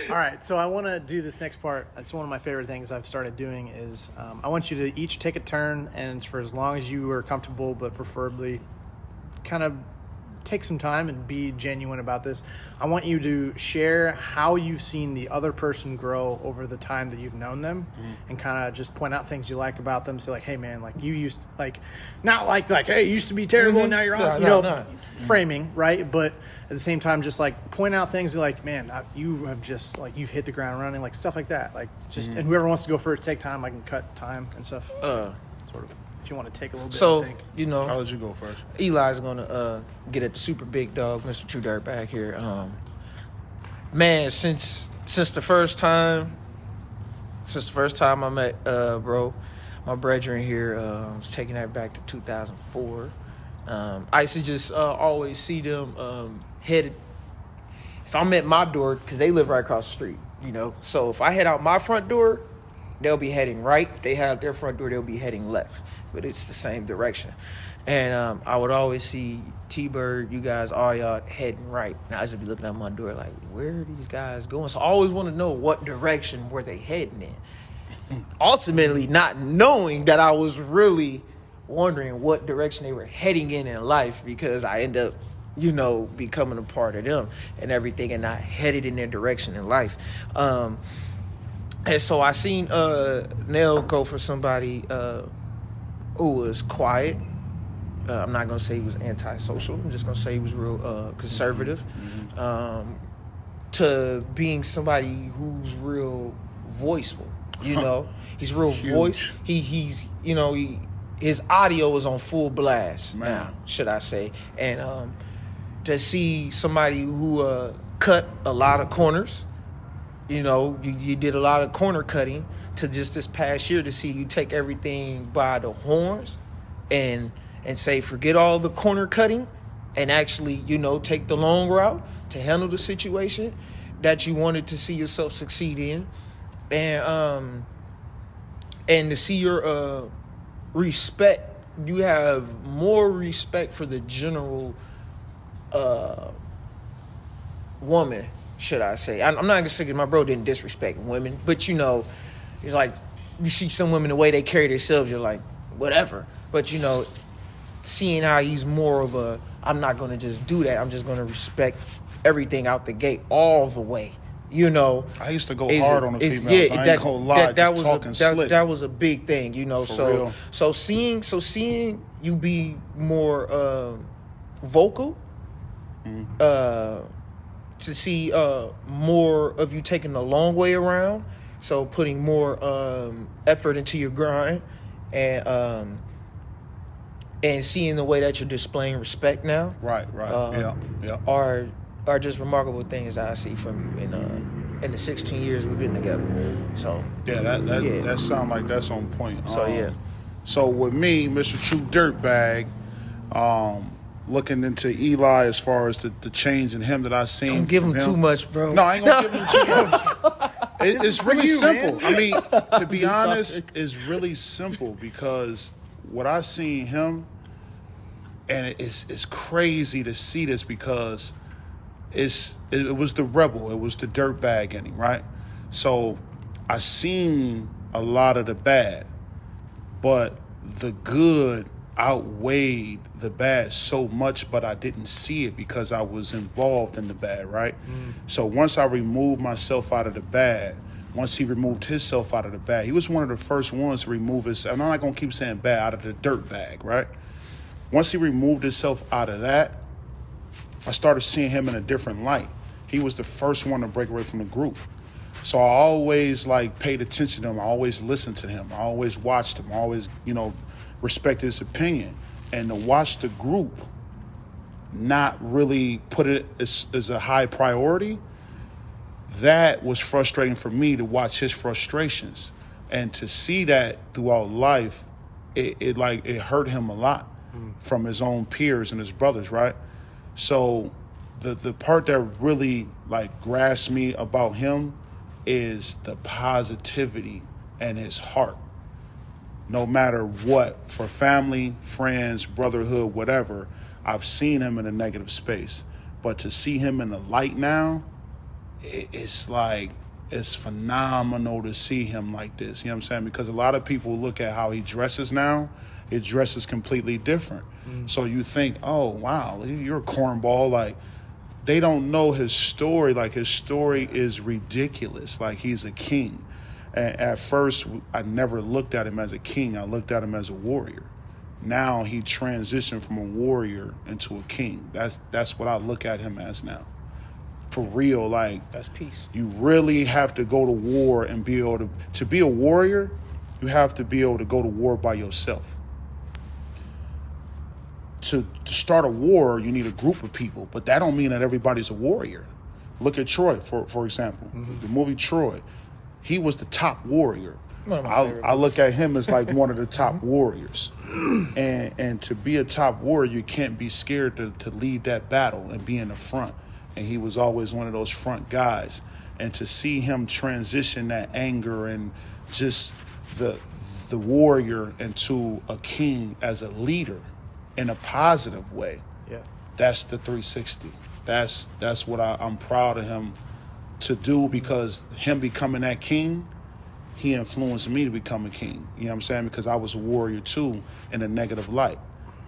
S2: All right, so I want to do this next part. It's one of my favorite things I've started doing is I want you to each take a turn, and it's for as long as you are comfortable, but preferably kind of take some time and be genuine about this. I want you to share how you've seen the other person grow over the time that you've known them, and kind of just point out things you like about them. Say like, hey man, like you used to, like, not like hey, you used to be terrible and now you're on, framing, right? But at the same time, just like point out things like, man, you have just like, you've hit the ground running, like stuff like that. Like just, and whoever wants to go first, take time. I can cut time and stuff. Sort of, if you want to take a little bit.
S1: So,
S2: and think.
S3: I'll let you go first.
S1: Eli's going to get at the super big dog, Mr. True Dirtbag here. Man, since the first time I met bro, my brethren here, was taking that back to 2004. I used to just always see them headed. If I'm at my door, because they live right across the street, So if I head out my front door, they'll be heading right. If they head out their front door, they'll be heading left. But it's the same direction. And I would always see T-Bird, you guys, all y'all heading right. And I used to be looking at my door like, where are these guys going? So I always want to know what direction were they heading in. Ultimately, not knowing that I was really wondering what direction they were heading in life, because I end up you know, becoming a part of them and everything, and not headed in their direction in life. And so I seen Nell go for somebody who was quiet. I'm not gonna say he was antisocial. I'm just gonna say he was real conservative. To being somebody who's real voiceful. You know, he's real voice. He's you know his audio is on full blast now, should I say? And to see somebody who cut a lot of corners. You know, you did a lot of corner cutting, to just this past year to see you take everything by the horns and say, forget all the corner cutting and actually, you know, take the long route to handle the situation that you wanted to see yourself succeed in. And to see your respect, you have more respect for the general woman, should I say. I'm not gonna say my bro didn't disrespect women, but you know, it's like you see some women, the way they carry themselves, you're like, whatever. But you know, seeing how he's more of a, I'm not gonna just do that, I'm just gonna respect everything out the gate all the way. You know,
S3: I used to go hard on the females. Yeah, I ain't gonna lie,
S1: that was a big thing, you know. So seeing you be more vocal, to see more of you taking the long way around, so putting more effort into your grind, and seeing the way that you're displaying respect now,
S3: right,
S1: are just remarkable things that I see from you in the 16 years we've been together. So
S3: that sounds like that's on point.
S1: So
S3: so with me, Mr. True Dirtbag, looking into Eli as far as the change in him that I seen.
S1: Don't give him too much, bro.
S3: No, I ain't gonna give him too much. It's really simple. Man. I mean, to be honest, it's really simple because what I seen him, and it's crazy to see this because it was the rebel, it was the dirtbag in him, right? So I seen a lot of the bad, but the good outweighed the bad so much, but I didn't see it because I was involved in the bad, right? So once I removed myself out of the bad, once he removed himself out of the bad, he was one of the first ones to remove his, I'm not gonna keep saying bad, out of the dirt bag, right? Once he removed himself out of that, I started seeing him in a different light. He was the first one to break away from the group. So I always paid attention to him. I always listened to him. I always watched him. I always, respected his opinion. And to watch the group not really put it as a high priority, that was frustrating for me to watch his frustrations. And to see that throughout life, it hurt him a lot from his own peers and his brothers, right? So the part that really grasped me about him is the positivity and his heart. No matter what, for family, friends, brotherhood, whatever, I've seen him in a negative space. But to see him in the light now, it's phenomenal to see him like this. You know what I'm saying? Because a lot of people look at how he dresses now, it dresses completely different. So you think, oh, wow, you're a cornball. They don't know his story. His story is ridiculous. He's a king. And at first, I never looked at him as a king. I looked at him as a warrior. Now he transitioned from a warrior into a king. That's what I look at him as now. For real,
S1: that's peace.
S3: You really have to go to war and be able to be a warrior. You have to be able to go to war by yourself. To start a war, you need a group of people, but that don't mean that everybody's a warrior. Look at Troy, for example. The movie Troy. He was the top warrior. I look at him as one of the top warriors. And to be a top warrior, you can't be scared to lead that battle and be in the front. And he was always one of those front guys. And to see him transition that anger and just the warrior into a king as a leader in a positive way, that's the 360. That's what I'm proud of him to do, because him becoming that king, he influenced me to become a king. You know what I'm saying? Because I was a warrior too in a negative light.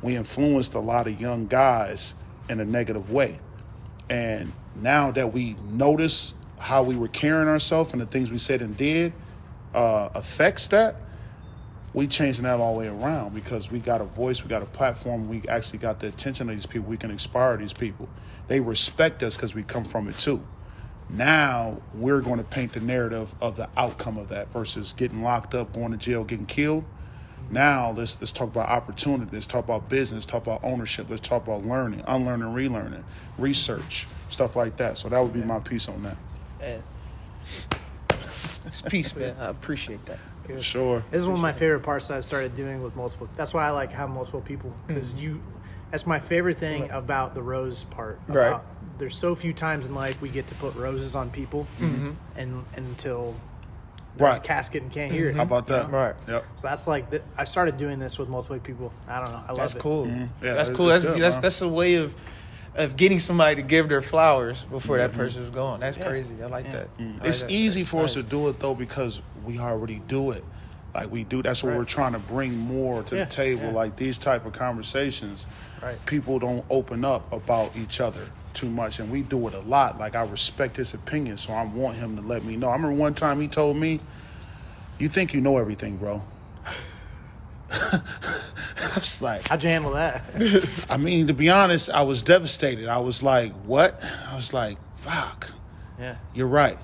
S3: We influenced a lot of young guys in a negative way. And now that we notice how we were carrying ourselves and the things we said and did affects that, we changing that all the way around because we got a voice, we got a platform, we actually got the attention of these people. We can inspire these people. They respect us because we come from it too. Now we're going to paint the narrative of the outcome of that versus getting locked up, going to jail, getting killed. Now let's talk about opportunity. Let's talk about business. Talk about ownership. Let's talk about learning, unlearning, relearning, research, stuff like that. So that would be my piece on that.
S1: And it's peace, man. I appreciate that.
S2: Good.
S3: Sure.
S2: This is one of my favorite parts that I started doing with multiple. That's why I like having multiple people because that's my favorite thing about the rose part.
S1: Right.
S2: There's so few times in life we get to put roses on people, and until they're in a casket and can't hear it.
S3: How about that?
S1: Right.
S3: Yep.
S2: So that's like I started doing this with multiple people. I don't know. I love
S1: That's
S2: it.
S1: cool.
S3: Yeah,
S1: that's
S3: it's
S1: cool.
S3: good,
S1: That's a way of getting somebody to give their flowers before that person's gone. That's crazy. I like that. I like
S3: It's
S1: that.
S3: easy
S1: That's
S3: for us
S1: nice.
S3: to do it though because we already do it. Like we do. That's what we're trying to bring more to the table. Like these type of conversations, people don't open up about each other too much, and we do it a lot. Like I respect his opinion, so I want him to let me know. I remember one time he told me, "You think you know everything, bro?" I was like,
S2: How'd you handle that?
S3: I mean, to be honest, I was devastated. I was like, what? I was like, fuck.
S2: Yeah.
S3: You're right.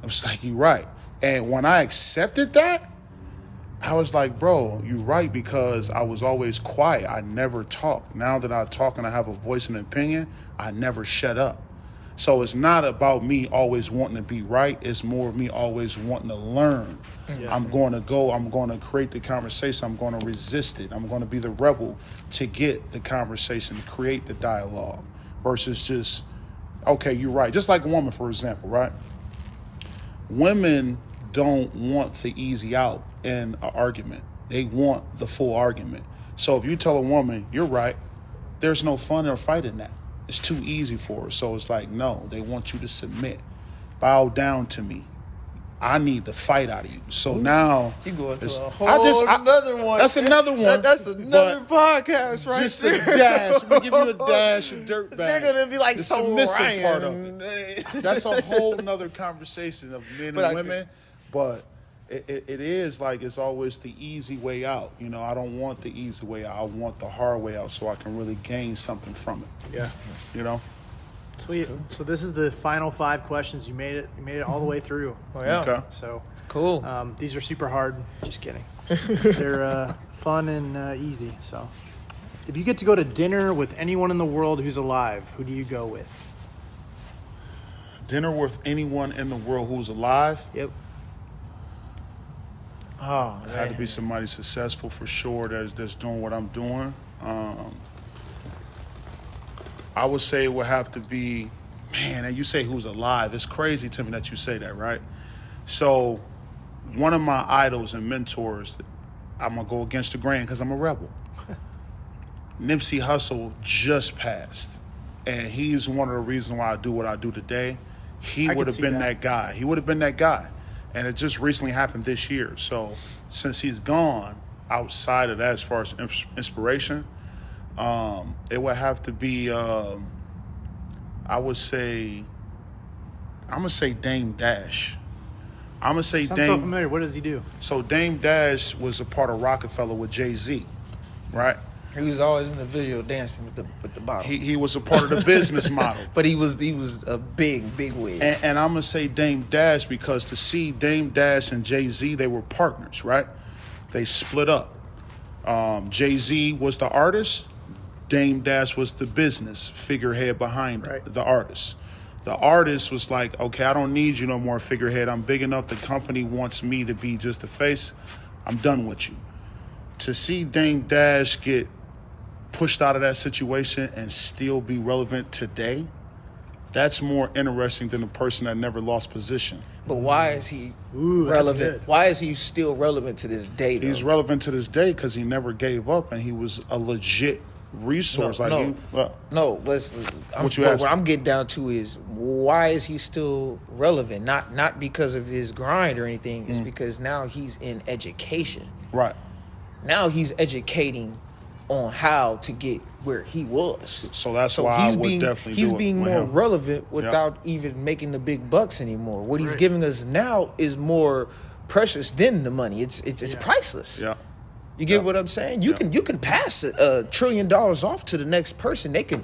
S3: I was like, you're right. And when I accepted that, I was like, bro, you're right, because I was always quiet. I never talked. Now that I talk and I have a voice and opinion, I never shut up. So it's not about me always wanting to be right. It's more of me always wanting to learn.
S2: Yeah.
S3: I'm going to create the conversation. I'm going to resist it. I'm going to be the rebel to get the conversation, to create the dialogue versus just, okay, you're right. Just like a woman, for example, right? Women don't want the easy out in an argument. They want the full argument. So if you tell a woman, you're right, there's no fun or fight in that. It's too easy for her. So it's like, no, they want you to submit. Bow down to me. I need the fight out of you. So now
S1: You going to
S3: it's-
S1: a whole another one.
S3: That's another one.
S1: That's another
S3: but
S1: podcast, right
S3: just
S1: there.
S3: a dash. We give you a dash of Dirtbag.
S1: They're gonna be like
S3: the
S1: so
S3: submissive
S1: Ryan.
S3: part of it. That's a whole nother conversation of men
S1: But
S3: and women. But it is like it's always the easy way out. You know, I don't want the easy way out. I want the hard way out so I can really gain something from it.
S2: Yeah.
S3: You know?
S2: Sweet. So this is the final 5 questions. You made it. You made it all the way through.
S1: Oh, yeah.
S3: Okay.
S2: So
S1: Cool.
S2: these are super hard. Just kidding. They're fun and easy. So if you get to go to dinner with anyone in the world who's alive, who do you go with?
S3: Dinner with anyone in the world who's alive.
S2: Yep.
S1: Oh,
S3: It had to be somebody successful for sure that's doing what I'm doing. I would say it would have to be, man, and you say who's alive. It's crazy to me that you say that, right? So one of my idols and mentors, I'm going to go against the grain because I'm a rebel. Nipsey Hussle just passed, and he's one of the reasons why I do what I do today. He
S2: I
S3: would
S2: could
S3: have
S2: see
S3: been
S2: that.
S3: that guy. He would have been that guy. And it just recently happened this year. So since he's gone, outside of that, as far as inspiration, it would have to be, I would say, I'm going to say Dame Dash. I'm going to say
S2: Sounds so
S3: Dame.
S2: familiar. What does he do?
S3: So Dame Dash was a part of Rockefeller with Jay-Z, right?
S1: He was always in the video dancing with the bottle.
S3: He was a part of the business model.
S1: But he was a big wig.
S3: And I'm going to say Dame Dash because to see Dame Dash and Jay-Z, they were partners, right? They split up. Jay-Z was the artist. Dame Dash was the business figurehead behind the artist. The artist was like, okay, I don't need you no more, figurehead. I'm big enough. The company wants me to be just the face. I'm done with you. To see Dame Dash get pushed out of that situation and still be relevant today, that's more interesting than a person that never lost position.
S1: But why is he
S2: Ooh, that's
S1: relevant?
S2: good.
S1: Why is he still relevant to this day, though?
S3: He's relevant to this day because he never gave up and he was a legit resource.
S1: No,
S3: What you
S1: what
S3: asking?
S1: I'm getting down to is why is he still relevant? Not because of his grind or anything. It's because now he's in education.
S3: Right.
S1: Now he's educating on how to get where he was.
S3: So that's why I would definitely
S1: he's
S3: do it
S1: being
S3: with
S1: more
S3: him.
S1: relevant without even making the big bucks anymore. What he's
S2: Right.
S1: giving us now is more precious than the money. It's priceless.
S3: Yeah.
S1: You get what I'm saying? You can pass $1 trillion off to the next person. They can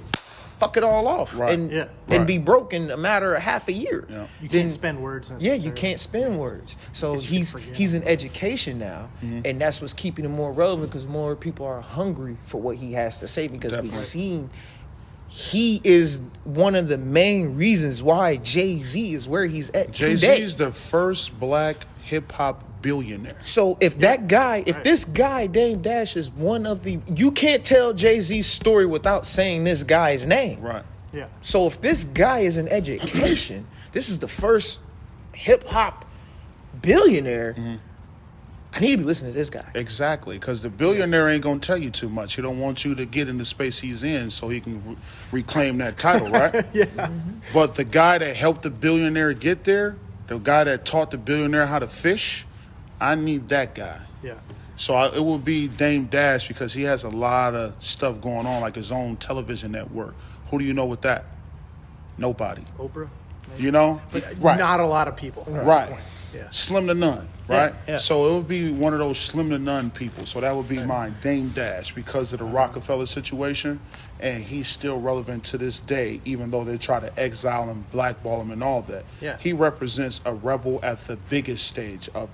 S1: fuck it all off
S3: Right.
S1: and
S2: Yeah.
S1: and
S3: Right.
S1: be broke in a matter of half a year.
S3: Yeah.
S2: You
S1: Then-
S2: can't spend words.
S1: Yeah,
S2: Necessarily.
S1: you can't spend words. So
S2: Guess you
S1: he's
S2: could forget.
S1: he's in education now, and that's what's keeping him more relevant because more people are hungry for what he has to say because we've
S3: Definitely.
S1: seen he is one of the main reasons why Jay-Z is where he's at
S3: Jay-Z
S1: today.
S3: is the first black hip hop billionaire.
S1: So if that guy, if this guy Dame Dash is one of the, you can't tell Jay-Z's story without saying this guy's name.
S3: Right.
S2: Yeah.
S1: So if this guy is in education, this is the first hip hop billionaire. I need to be listening to this guy.
S3: Exactly, because the billionaire ain't gonna tell you too much. He don't want you to get in the space he's in, so he can reclaim that title, right?
S2: Yeah.
S3: But the guy that helped the billionaire get there, the guy that taught the billionaire how to fish, I need that guy.
S2: Yeah.
S3: So it would be Dame Dash because he has a lot of stuff going on, like his own television network. Who do you know with that? Nobody.
S2: Oprah.
S3: You know?
S2: Not a lot of people. That's the
S3: Right.
S2: point. Yeah.
S3: Slim to none, right?
S2: yeah.
S3: So it would be one of those slim to none people. So that would be mine, Dame Dash, because of the Rockefeller situation. And he's still relevant to this day, even though they try to exile him, blackball him, and all that.
S2: Yeah.
S3: He represents a rebel at the biggest stage of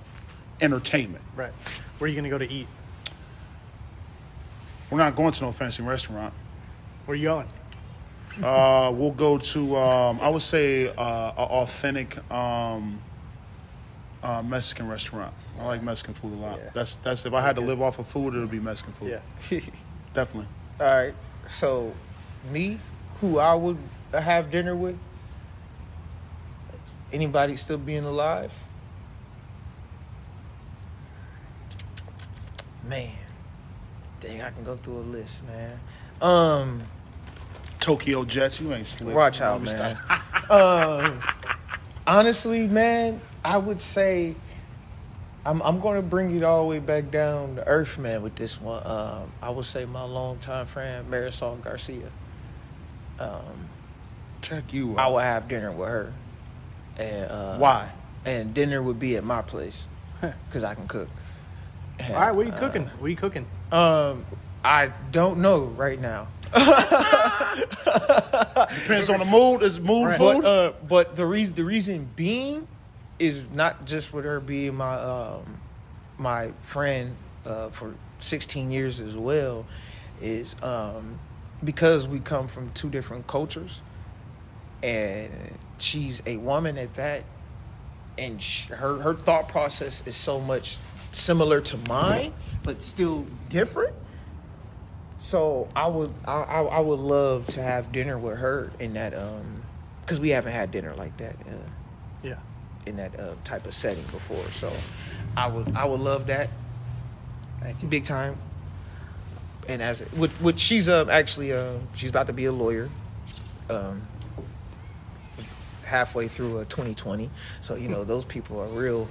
S3: entertainment.
S2: Right. Where are you going to go to eat?
S3: We're not going to no fancy restaurant.
S2: Where are you going?
S3: We'll go to, I would say, an authentic Mexican restaurant. I like Mexican food a lot.
S1: Yeah.
S3: That's if I had to live off of food, it would be Mexican food.
S2: Yeah.
S3: Definitely.
S1: All right. So, me, who I would have dinner with, anybody still being alive? Man, dang, I can go through a list, man.
S3: Tokyo Jets, you ain't slick.
S1: Watch out,
S3: Let me
S1: man.
S3: stop.
S1: Honestly, man, I would say I'm going to bring it all the way back down to earth, man, with this one. I would say my longtime friend, Marisol Garcia.
S3: Check you
S1: I
S3: out.
S1: would have dinner with her. And
S3: Why?
S1: And dinner would be at my place because I can cook. And,
S2: All right. What are you cooking? What are you cooking?
S1: I don't know right now.
S3: Depends on the mood. Is mood
S2: Right.
S3: food?
S1: But the reason being is not just with her being my my friend for 16 years as well, is because we come from two different cultures, and she's a woman at that, and her thought process is so much similar to mine, but still different. So I would love to have dinner with her in that because we haven't had dinner like that
S2: Yeah.
S1: in that type of setting before. So I would love that.
S2: Thank you.
S1: Big time. And as with she's actually she's about to be a lawyer. Halfway through 2020, so you know those people are real.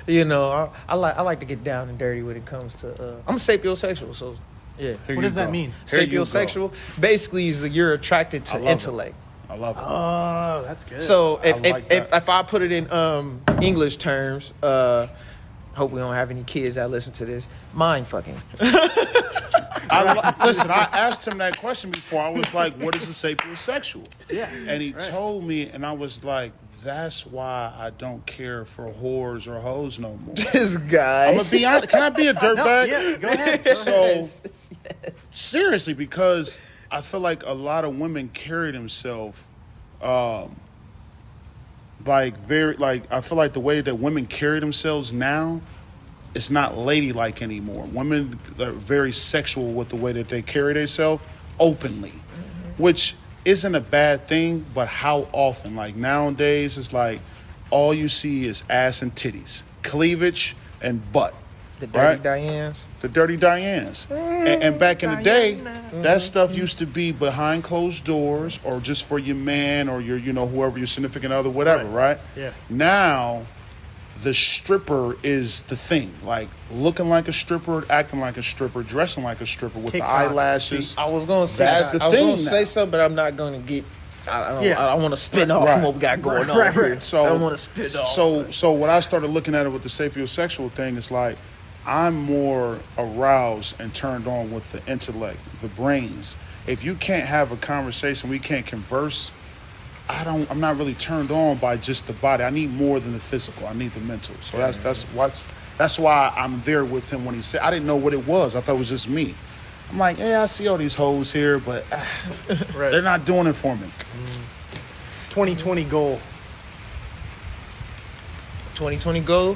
S1: You know, I like to get down and dirty when it comes to. I'm sapiosexual, so yeah.
S3: Here
S2: What
S3: you
S2: does that
S3: go.
S2: mean?
S3: Here you go.
S1: Sapiosexual basically is that you're attracted to
S3: I love it.
S1: intellect.
S3: I love it.
S2: Oh, that's good.
S1: So
S3: I like that.
S1: if I put it in English terms, hope we don't have any kids that listen to this. Mind fucking.
S3: Listen, I asked him that question before. I was like, what is a sapiosexual?
S2: Yeah.
S3: And he told me, and I was like, that's why I don't care for whores or hoes no more.
S1: This guy.
S3: I'm going to be honest. Can I be a dirtbag?
S2: Yeah, go ahead. Go
S3: So,
S2: ahead.
S1: Yes.
S3: seriously, because I feel like a lot of women carry themselves I feel like the way that women carry themselves now, it's not ladylike anymore. Women are very sexual with the way that they carry themselves openly, which isn't a bad thing, but how often? Like nowadays, it's like all you see is ass and titties, cleavage and butt.
S1: The dirty
S3: right?
S1: Dianes.
S3: The dirty Dianes. And back in the day, that stuff used to be behind closed doors or just for your man or your, whoever, your significant other, whatever, right?
S2: Yeah.
S3: Now, the stripper is the thing. Like looking like a stripper, acting like a stripper, dressing like a stripper with
S2: TikTok.
S3: the eyelashes.
S1: I was gonna say
S3: That's the
S1: I was
S3: thing
S1: gonna say
S3: now.
S1: something, but I'm not gonna get. I
S2: Yeah.
S1: don't want to spin off
S3: Right.
S1: from what we got going on
S2: Right,
S1: here.
S2: right.
S3: So
S1: I don't want to spin off.
S3: So when I started looking at it with the sapiosexual thing, it's like I'm more aroused and turned on with the intellect, the brains. If you can't have a conversation, we can't converse. I'm not really turned on by just the body. I need more than the physical. I need the mental. So that's why I'm there with him when he said. I didn't know what it was. I thought it was just me. I'm like, yeah, I see all these hoes here, but
S2: Right.
S3: they're not doing it for me.
S2: 2020 goal.
S1: 2020 goal,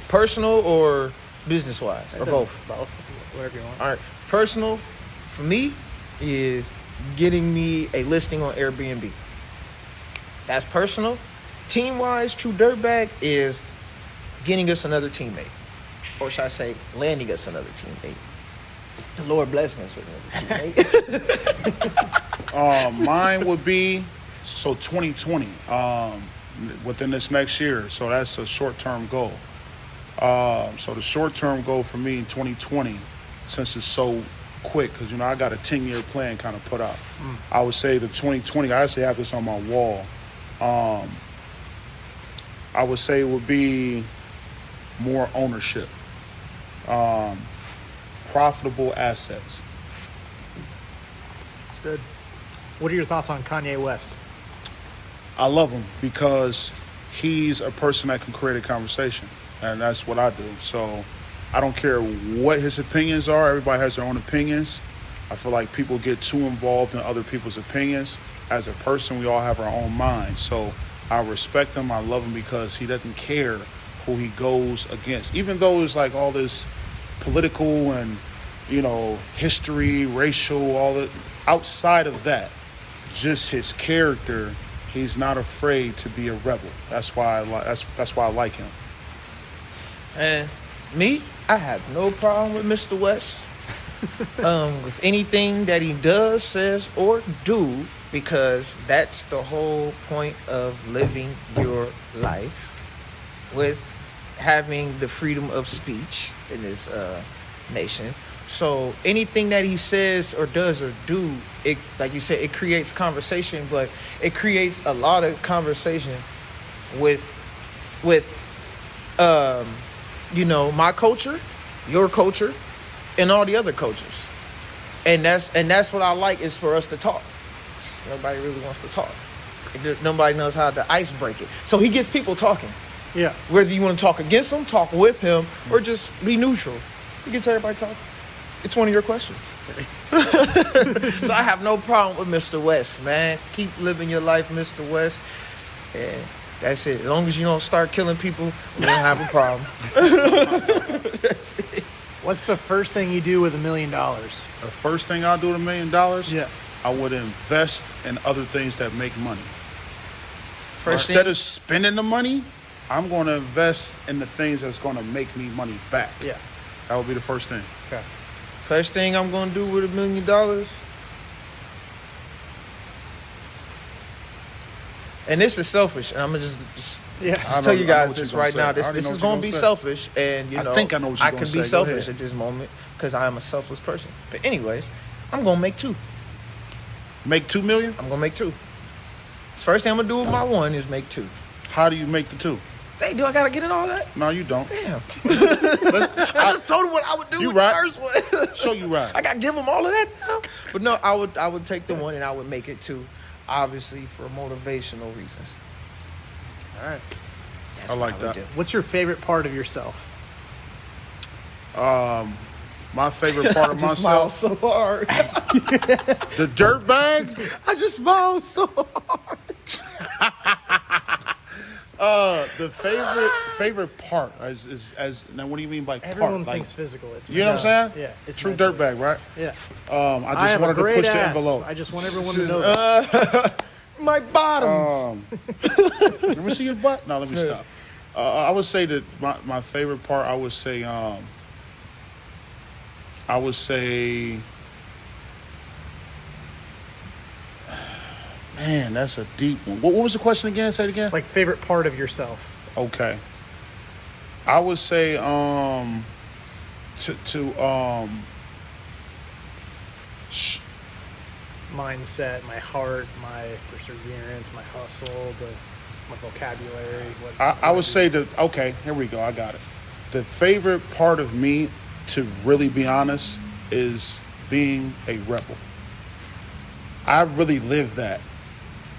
S1: personal or business wise, or both?
S2: Both. Whatever you want.
S1: All right, personal for me is getting me a listing on Airbnb. That's personal. Team wise, True Dirtbag is getting us another teammate, or should I say, landing us another teammate. The Lord blessing us with another teammate.
S3: Mine would be 2020 within this next year. So that's a short-term goal. So the short-term goal for me in 2020, since it's so quick, because I got a 10-year plan kind of put out. I would say the 2020. I actually have this on my wall. I would say it would be more ownership, profitable assets.
S2: It's good. What are your thoughts on Kanye West?
S3: I love him because he's a person that can create a conversation, and that's what I do. So I don't care what his opinions are. Everybody has their own opinions. I feel like people get too involved in other people's opinions. As a person, we all have our own mind. So I respect him. I love him because he doesn't care who he goes against. Even though it's like all this political and, history, racial, all that. Outside of that, just his character, he's not afraid to be a rebel. That's why I like him.
S1: And me, I have no problem with Mr. West. With anything that he does, says, or do, because that's the whole point of living your life, with having the freedom of speech in this nation. So anything that he says or does or do, it, like you said, it creates conversation, but it creates a lot of conversation with my culture, your culture, and all the other cultures. And that's what I like, is for us to talk. Nobody really wants to talk. Nobody knows how to ice break it. So he gets people talking.
S2: Yeah.
S1: Whether you want to talk against him, talk with him, or just be neutral. He gets everybody talking. It's one of your questions. So I have no problem with Mr. West, man. Keep living your life, Mr. West. And that's it. As long as you don't start killing people, we don't have a problem. That's it.
S2: What's the first thing you do with $1 million?
S3: The first thing I'll do with $1 million,
S2: Yeah.
S3: I would invest in other things that make money.
S1: First
S3: Instead
S1: thing,
S3: of spending the money, I'm going to invest in the things that's going to make me money back.
S2: Yeah.
S3: That would be the first thing.
S2: Okay.
S1: first thing I'm going to do with $1 million, and this is selfish, and I'm going to just tell you guys this right now. This is going to be selfish, and
S3: I think I know what you're
S1: I
S3: gonna
S1: can be
S3: say. Go
S1: selfish
S3: ahead.
S1: at this moment because I am a selfless person. But anyways, I'm going to make two.
S3: Make $2 million?
S1: I'm going to make two. First thing I'm going to do with my one is make two.
S3: How do you make the two?
S1: Hey, do I got to get in all that?
S3: No, you don't.
S1: Damn. I just told him what I would do
S3: You
S1: with
S3: right.
S1: the first one.
S3: Show you right.
S1: I got to give him all of that now? But no, I would take the one and I would make it two, obviously for motivational reasons.
S2: All right.
S1: That's
S3: I
S1: what
S3: like
S1: would
S3: that.
S1: do.
S2: What's your favorite part of yourself?
S3: My favorite part of
S1: I just smiled
S3: myself,
S1: so hard.
S3: the Dirtbag.
S1: I just smiled so hard.
S3: The favorite part is now. What do you mean by
S2: Everyone
S3: part?
S2: thinks physical. It's
S3: You know what I'm saying?
S2: Yeah. It's
S3: True
S2: mental.
S3: Dirtbag, right?
S2: Yeah.
S3: I just
S2: have
S3: wanted
S2: a
S3: to
S2: great
S3: push the
S2: ass.
S3: envelope.
S2: I just want everyone to know that.
S1: My bottoms.
S3: Let me see your butt. No, let me stop. I would say that my favorite part. I would say. Man, that's a deep one. What was the question again? Say it again.
S2: Like favorite part of yourself.
S3: Okay. I would say
S2: Mindset, my heart, my perseverance, my hustle, my vocabulary.
S3: I would say that, okay, here we go, I got it. The favorite part of me, to really be honest, is being a rebel. I really live that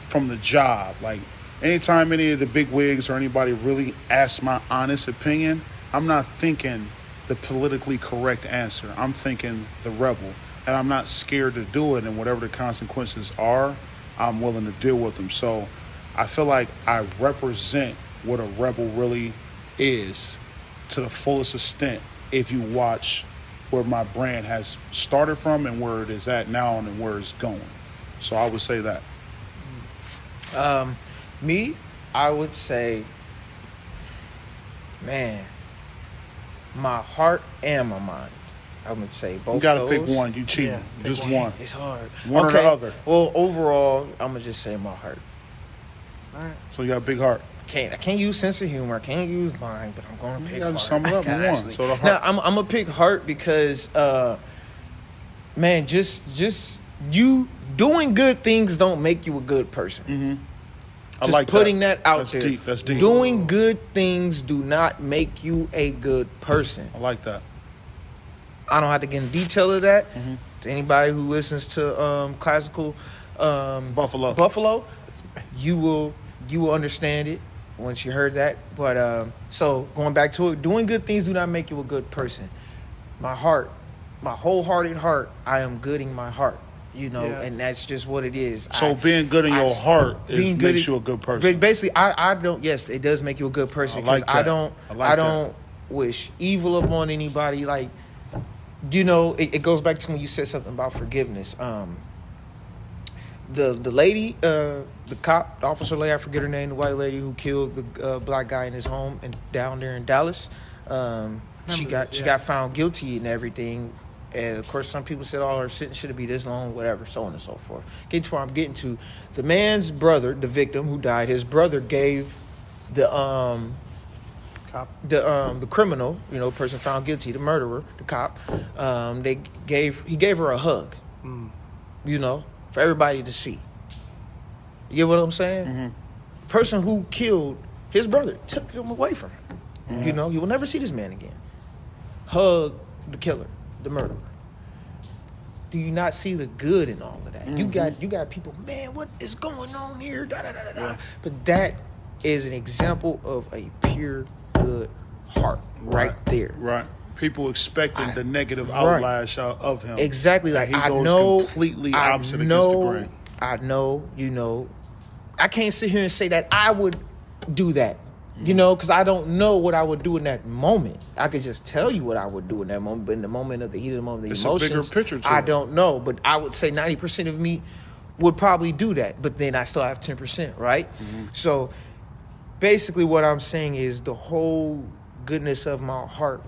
S3: from the job. Like, anytime any of the big wigs or anybody really asks my honest opinion, I'm not thinking the politically correct answer. I'm thinking the rebel. And I'm not scared to do it, and whatever the consequences are, I'm willing to deal with them. So I feel like I represent what a rebel really is to the fullest extent if you watch where my brand has started from and where it is at now and where it's going. So I would say that.
S1: Me, I would say, man, my heart and my mind. I'm going to say both.
S3: You got to
S1: those.
S3: pick one. You cheating.
S2: Yeah,
S3: just
S2: one.
S3: one.
S1: It's hard.
S3: One or the other.
S1: Well, overall, I'm going to just say my heart.
S2: All right.
S3: So you got a big heart.
S1: I can't use sense of humor. I can't use mine, but I'm going to pick
S3: gotta
S1: heart.
S3: sum it up in one.
S1: Actually.
S3: So the heart.
S1: Now, I'm going to pick heart because, man, just you doing good things don't make you a good person.
S3: Mm-hmm. I
S1: Just
S3: like
S1: putting that out
S3: That's
S1: there.
S3: deep. That's deep.
S1: Doing good things do not make you a good person.
S3: I like that.
S1: I don't have to get in detail of that.
S3: Mm-hmm.
S1: To anybody who listens to classical Buffalo, you will understand it once you heard that. But so going back to it, doing good things do not make you a good person. My heart, my wholehearted heart, I am good in my heart. And that's just what it is.
S3: So being good in your heart makes you a good person.
S1: But basically, I don't. Yes, it does make you a good person.
S3: I like that.
S1: I don't wish evil upon anybody. Like, it goes back to when you said something about forgiveness. The lady, the cop, the officer lady, I forget her name, the white lady who killed the black guy in his home and down there in Dallas. She got found guilty and everything. And of course, some people said, "Oh, her sentence should be this long, whatever, so on and so forth." Getting to where I'm getting to, the man's brother, the victim who died, his brother gave the
S2: Cop.
S1: the criminal, person found guilty, the murderer, the cop. He gave her a hug, for everybody to see. You get what I'm saying?
S3: Mm-hmm.
S1: Person who killed his brother took him away from him.
S3: Mm-hmm.
S1: He will never see this man again. Hug the killer, the murderer. Do you not see the good in all of that?
S3: Mm-hmm.
S1: You got people, man, what is going on here? Da, da, da, da, da. But that is an example of a pure good heart right there.
S3: Right. People expecting the negative outlash of him.
S1: Exactly.
S3: That
S1: Like,
S3: he goes completely opposite against the grain.
S1: I know, I can't sit here and say that I would do that. Because I don't know what I would do in that moment. I could just tell you what I would do in that moment, but in the moment of the heat of the moment, the emotions,
S3: a bigger picture to
S1: I
S3: it.
S1: don't know. But I would say 90% of me would probably do that, but then I still have 10%, right? So basically what I'm saying is the whole goodness of my heart,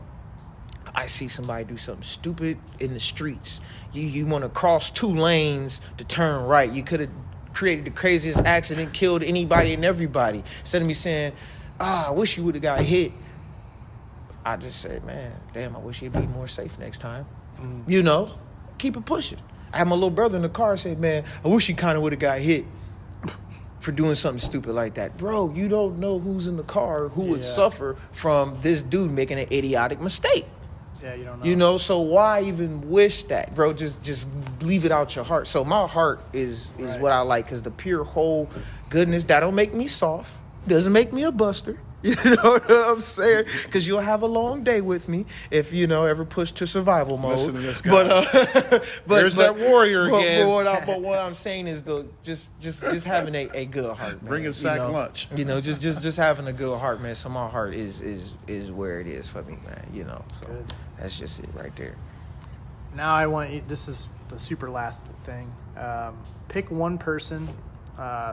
S1: I see somebody do something stupid in the streets. You want to cross 2 lanes to turn right. You could have created the craziest accident, killed anybody and everybody. Instead of me saying, I wish you would have got hit, I just said, man, damn, I wish you'd be more safe next time. Keep it pushing. I had my little brother in the car said, man, I wish he kind of would have got hit for doing something stupid like that. Bro, you don't know who's in the car who would suffer from this dude making an idiotic mistake.
S2: Yeah, you don't know.
S1: So why even wish that, bro? Just leave it out your heart. So my heart is what I like, because the pure whole goodness, that don't make me soft. Doesn't make me a buster. You know what I'm saying? Because you'll have a long day with me if ever push to survival mode.
S3: Listen to this guy.
S1: But
S3: There's that warrior again.
S1: But what I'm saying is just having a good heart. Man,
S3: Bring a sack lunch.
S1: Just having a good heart, man. So my heart is where it is for me, man. So
S2: Good.
S1: that's just it right there.
S2: Now I want you, this is the super last thing. Pick one person,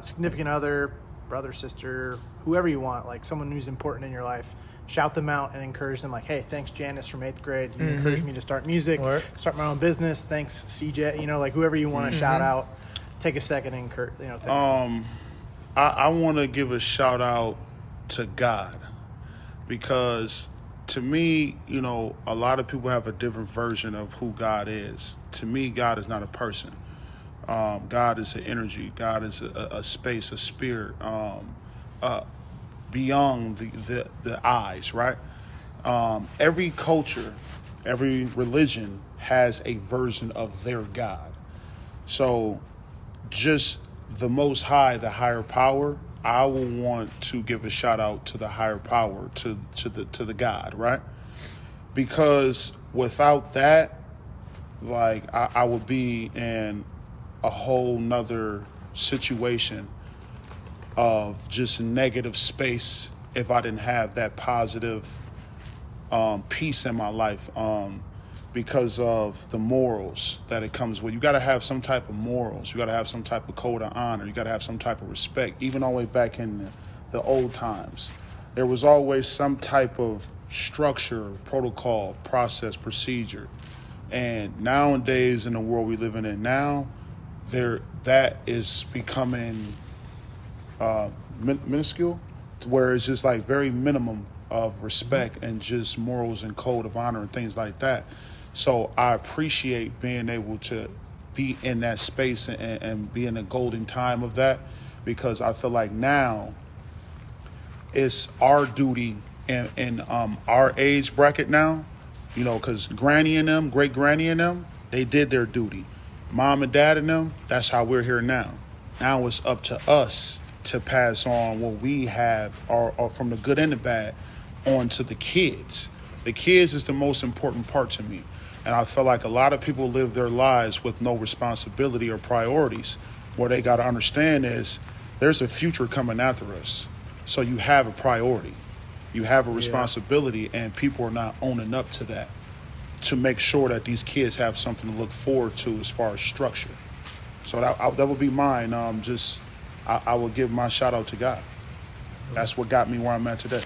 S2: significant other, brother, sister, whoever you want, like someone who's important in your life. Shout them out and encourage them, like, hey, thanks Janice from 8th grade. You encouraged me to start music, start my own business. Thanks CJ. Like whoever you want to shout out. Take a second and encourage.
S3: I want to give a shout out to God, because to me, you know, a lot of people have a different version of who God is. To me, God is not a person. God is an energy. God is a space, a spirit, beyond the eyes, right? Every culture, every religion has a version of their God. So just the Most High, the higher power, I will want to give a shout out to the higher power, to the God, right? Because without that, like I would be in a whole nother situation of just negative space if I didn't have that positive peace in my life, because of the morals that it comes with. You got to have some type of morals. You got to have some type of code of honor. You got to have some type of respect. Even all the way back in the old times, there was always some type of structure, protocol, process, procedure. And nowadays, in the world we living in now, that is becoming minuscule, where it's just like very minimum of respect and just morals and code of honor and things like that. So I appreciate being able to be in that space and be in the golden time of that, because I feel like now it's our duty in our age bracket now, you know, because granny and them, great granny and them, they did their duty. Mom and dad and them, that's how we're here now. Now it's up to us to pass on what we have, or from the good and the bad, on to the kids. The kids is the most important part to me. And I feel like a lot of people live their lives with no responsibility or priorities. What they got to understand is there's a future coming after us. So you have a priority. You have a responsibility, and people are not owning up to that, to make sure that these kids have something to look forward to as far as structure. So that would be mine. I would give my shout out to God. That's what got me where I'm at today.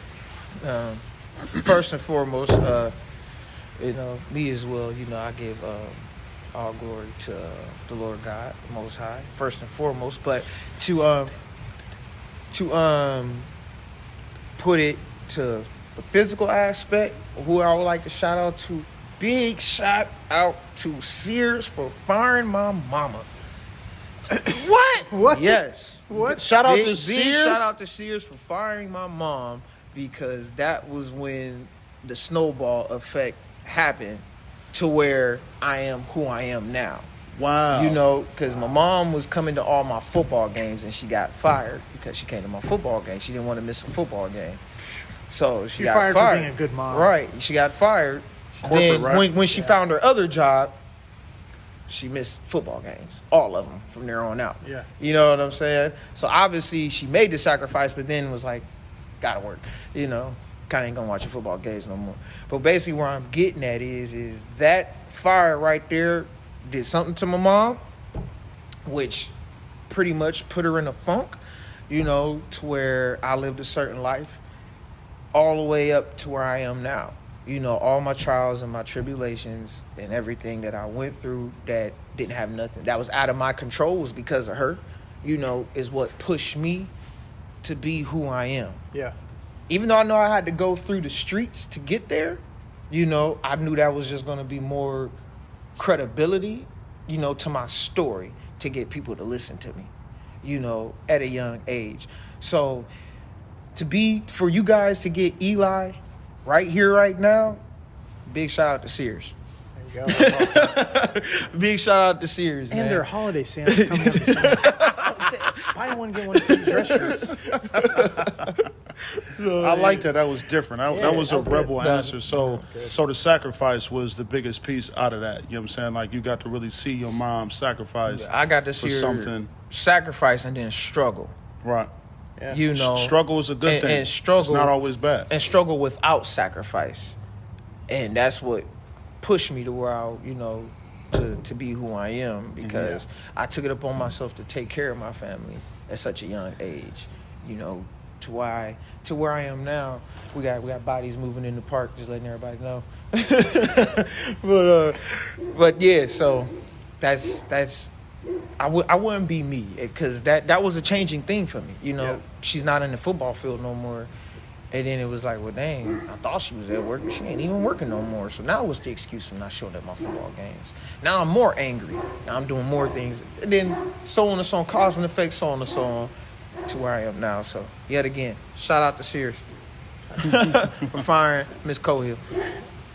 S1: First and foremost, you know, me as well, you know, I give all glory to the Lord God, the Most High, first and foremost. But to put it to the physical aspect, who I would like to shout out to, big shout out to Sears for firing my mama.
S2: What?
S1: Yes.
S2: What?
S3: Shout out to
S1: Big
S3: Sears.
S1: shout out to Sears for firing my mom, because that was when the snowball effect happened to where I am who I am now.
S3: Wow.
S1: You know, because my mom was coming to all my football games and she got fired because she came to my football game. She didn't want to miss a football game. So she got
S2: fired
S1: fired
S2: for being a good mom.
S1: Right. She got fired.
S3: Corporate,
S1: Then
S3: right?
S1: when she found her other job, she missed football games, all of them from there on out.
S2: Yeah.
S1: You know what I'm saying? So obviously she made the sacrifice, but then was like, gotta work. You know, kind of ain't gonna watch your football games no more. But basically where I'm getting at is that fire right there did something to my mom, which pretty much put her in a funk, you know, to where I lived a certain life all the way up to where I am now. You know, all my trials and my tribulations and everything that I went through that didn't have nothing, that was out of my control, was because of her, you know, is what pushed me to be who I am.
S2: Yeah.
S1: Even though I know I had to go through the streets to get there, you know, I knew that was just going to be more credibility, you know, to my story, to get people to listen to me, you know, at a young age. So for you guys to get Eli right here, right now, big shout out to Sears.
S2: There you go.
S1: Big shout out to Sears,
S2: And
S1: man.
S2: their holiday sales coming up this summer. Buy one, get one free dress shirts.
S3: I like that. That was different. That was a
S2: that was
S3: rebel
S2: good.
S3: answer. So the sacrifice was the biggest piece out of that. You know what I'm saying? Like, you got to really see your mom sacrifice.
S1: I got to see
S3: for
S1: her
S3: something.
S1: sacrifice and then struggle.
S3: Right.
S2: Yeah.
S1: You know,
S3: Struggle is a good thing.
S1: And struggle,
S3: it's not always bad.
S1: And struggle without sacrifice, and that's what pushed me to where I, you know, to be who I am, because I took it upon myself to take care of my family at such a young age. You know, to where I am now. We got bodies moving in the park, just letting everybody know. But yeah, so that's. I wouldn't be me, because that was a changing thing for me. You know, she's not in the football field no more. And then it was like, well, dang, I thought she was at work, but she ain't even working no more. So now what's the excuse for not showing up at my football games? Now I'm more angry. Now I'm doing more things. And then so on and so on, cause and effect, so on and so on, to where I am now. So yet again, shout out to Sears for firing Miss Cohill.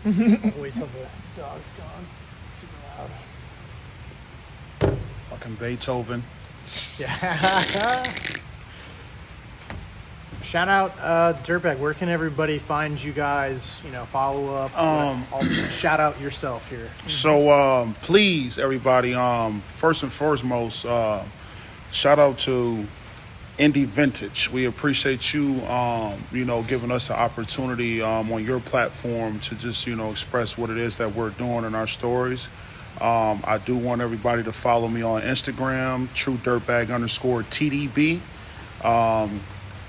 S2: Wait till the dog's gone. Super loud.
S3: Fucking Beethoven.
S2: Yeah. Shout out Dirtbag. Where can everybody find you guys? Follow up. I'll shout out yourself here.
S3: So please, everybody, first and foremost, shout out to Indie Vintage. We appreciate you, giving us the opportunity on your platform to just, express what it is that we're doing in our stories. I do want everybody to follow me on Instagram, TrueDirtbag_TDB.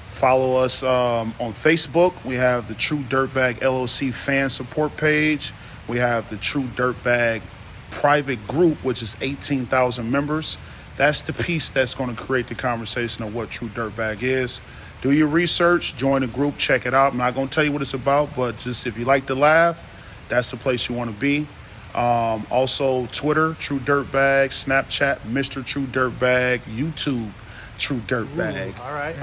S3: Follow us on Facebook. We have the True Dirtbag LLC fan support page. We have the True Dirtbag private group, which is 18,000 members. That's the piece that's going to create the conversation of what True Dirtbag is. Do your research, join the group, check it out. I'm not going to tell you what it's about, but just if you like to laugh, that's the place you want to be. Also, Twitter, True Dirtbag, Snapchat, Mr. True Dirtbag, YouTube, True Dirtbag.
S2: All right.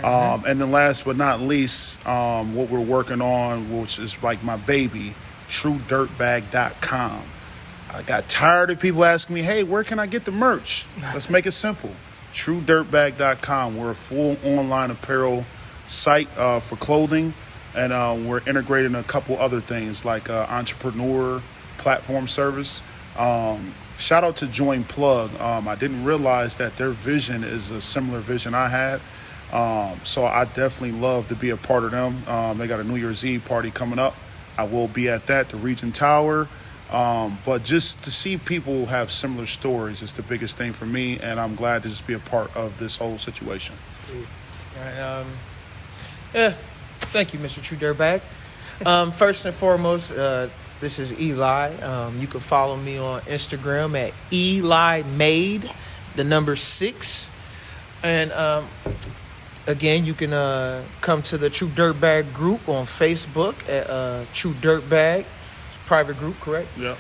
S3: And then last but not least, what we're working on, which is like my baby, TrueDirtbag.com. I got tired of people asking me, hey, where can I get the merch? Let's make it simple. TrueDirtbag.com. We're a full online apparel site for clothing, and we're integrating a couple other things like entrepreneur platform service. Shout out to Join Plug. I didn't realize that their vision is a similar vision I had. So I definitely love to be a part of them. They got a New Year's Eve party coming up. I will be at that, the Regent Tower. But just to see people have similar stories is the biggest thing for me, and I'm glad to just be a part of this whole situation.
S1: Sweet. All right, thank you, Mr. True Dirtbag. First and foremost, this is Eli. You can follow me on Instagram at EliMade, the number 6. And again, you can come to the True Dirtbag group on Facebook at True Dirtbag. It's a private group, correct?
S3: Yeah.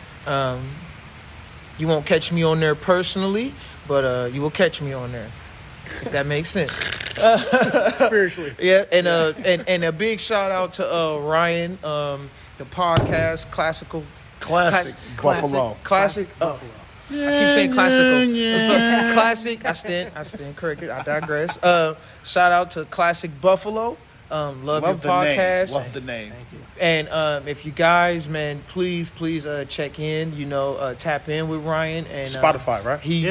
S1: You won't catch me on there personally, but you will catch me on there, if that makes sense.
S2: Spiritually.
S1: Yeah, and a big shout out to Ryan, the podcast, Classic
S3: Buffalo.
S1: Classic. Oh, I keep saying classical. So, classic. I stand corrected. I digress. Shout out to Classic Buffalo. Love your podcast.
S3: Love the name.
S2: Thank you.
S1: And if you guys, man, please check in. Tap in with Ryan and
S3: Spotify, right?
S1: He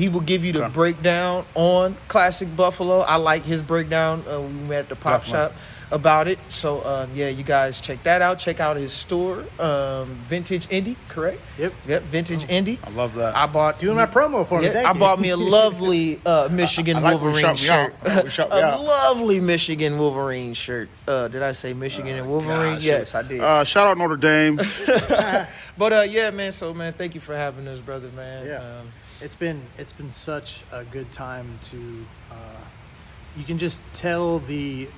S1: will give you the breakdown on Classic Buffalo. I like his breakdown. We met at the pop shop about it. So you guys check that out. Check out his store, Vintage Indie, correct?
S2: Yep,
S1: Vintage Indie.
S3: I love that.
S1: I bought
S2: doing my promo for me.
S1: I bought me a lovely Michigan Wolverine shirt. A lovely Michigan Wolverine shirt. Did I say Michigan and Wolverine?
S3: Gosh.
S1: Yes, I did.
S3: Shout out Notre Dame.
S1: But man. So man, thank you for having us, brother, man.
S2: Yeah. It's been such a good time to. You can just tell the.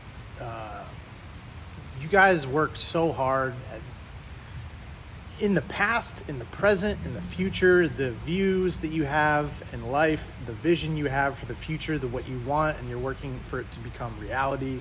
S2: You guys worked so hard in the past, in the present, in the future, the views that you have in life, the vision you have for the future, what you want, and you're working for it to become reality.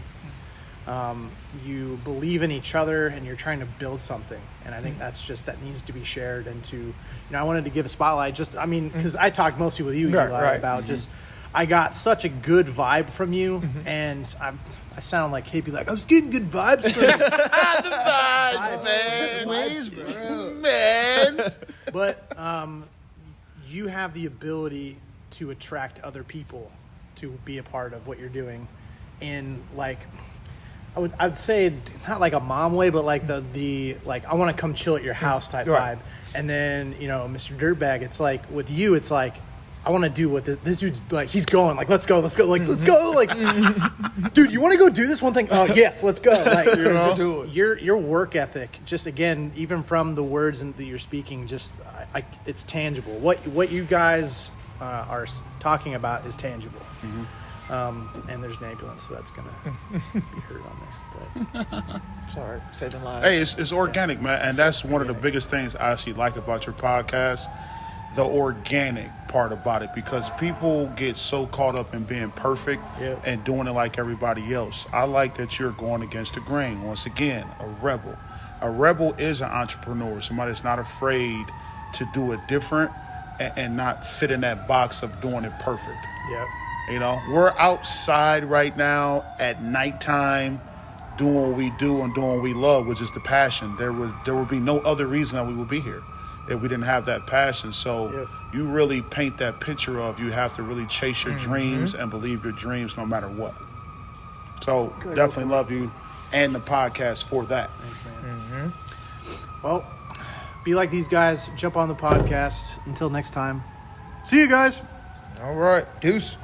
S2: You believe in each other and you're trying to build something. And I think that needs to be shared. And I wanted to give a spotlight because I talked mostly with you, Eli, about just, I got such a good vibe from you, and I sound like hippie, like I was getting good vibes from you.
S1: The vibes, man.
S3: Ways, man.
S2: But you have the ability to attract other people to be a part of what you're doing in I'd say not like a mom way, but like the I want to come chill at your house type vibe. And then, Mr. Dirtbag, it's like with you, it's like I want to do what this dude's like. He's going like, let's go, let's go. Like, dude, you want to go do this one thing? Oh, yes, let's go. Like, your work ethic, just again, even from the words that you're speaking, just it's tangible. What you guys are talking about is tangible. And there's an ambulance, so that's gonna be heard on there. But
S1: It's all right. Saving lives.
S3: Hey, it's organic, man, and that's one of the biggest things I actually like about your podcast, the organic part about it, because people get so caught up in being perfect
S2: Yep.
S3: and doing it like everybody else. I like that you're going against the grain. Once again, a rebel. A rebel is an entrepreneur, somebody that's not afraid to do it different and not fit in that box of doing it perfect.
S2: Yep.
S3: You know, we're outside right now at nighttime doing what we do and doing what we love, which is the passion. There would be no other reason that we would be here if we didn't have that passion. So
S2: Yep.
S3: you really paint that picture of you have to really chase your dreams and believe your dreams no matter what. So definitely love you and the podcast for that.
S2: Thanks, man. Well, be like these guys. Jump on the podcast. Until next time. See you guys.
S1: All right. Deuce.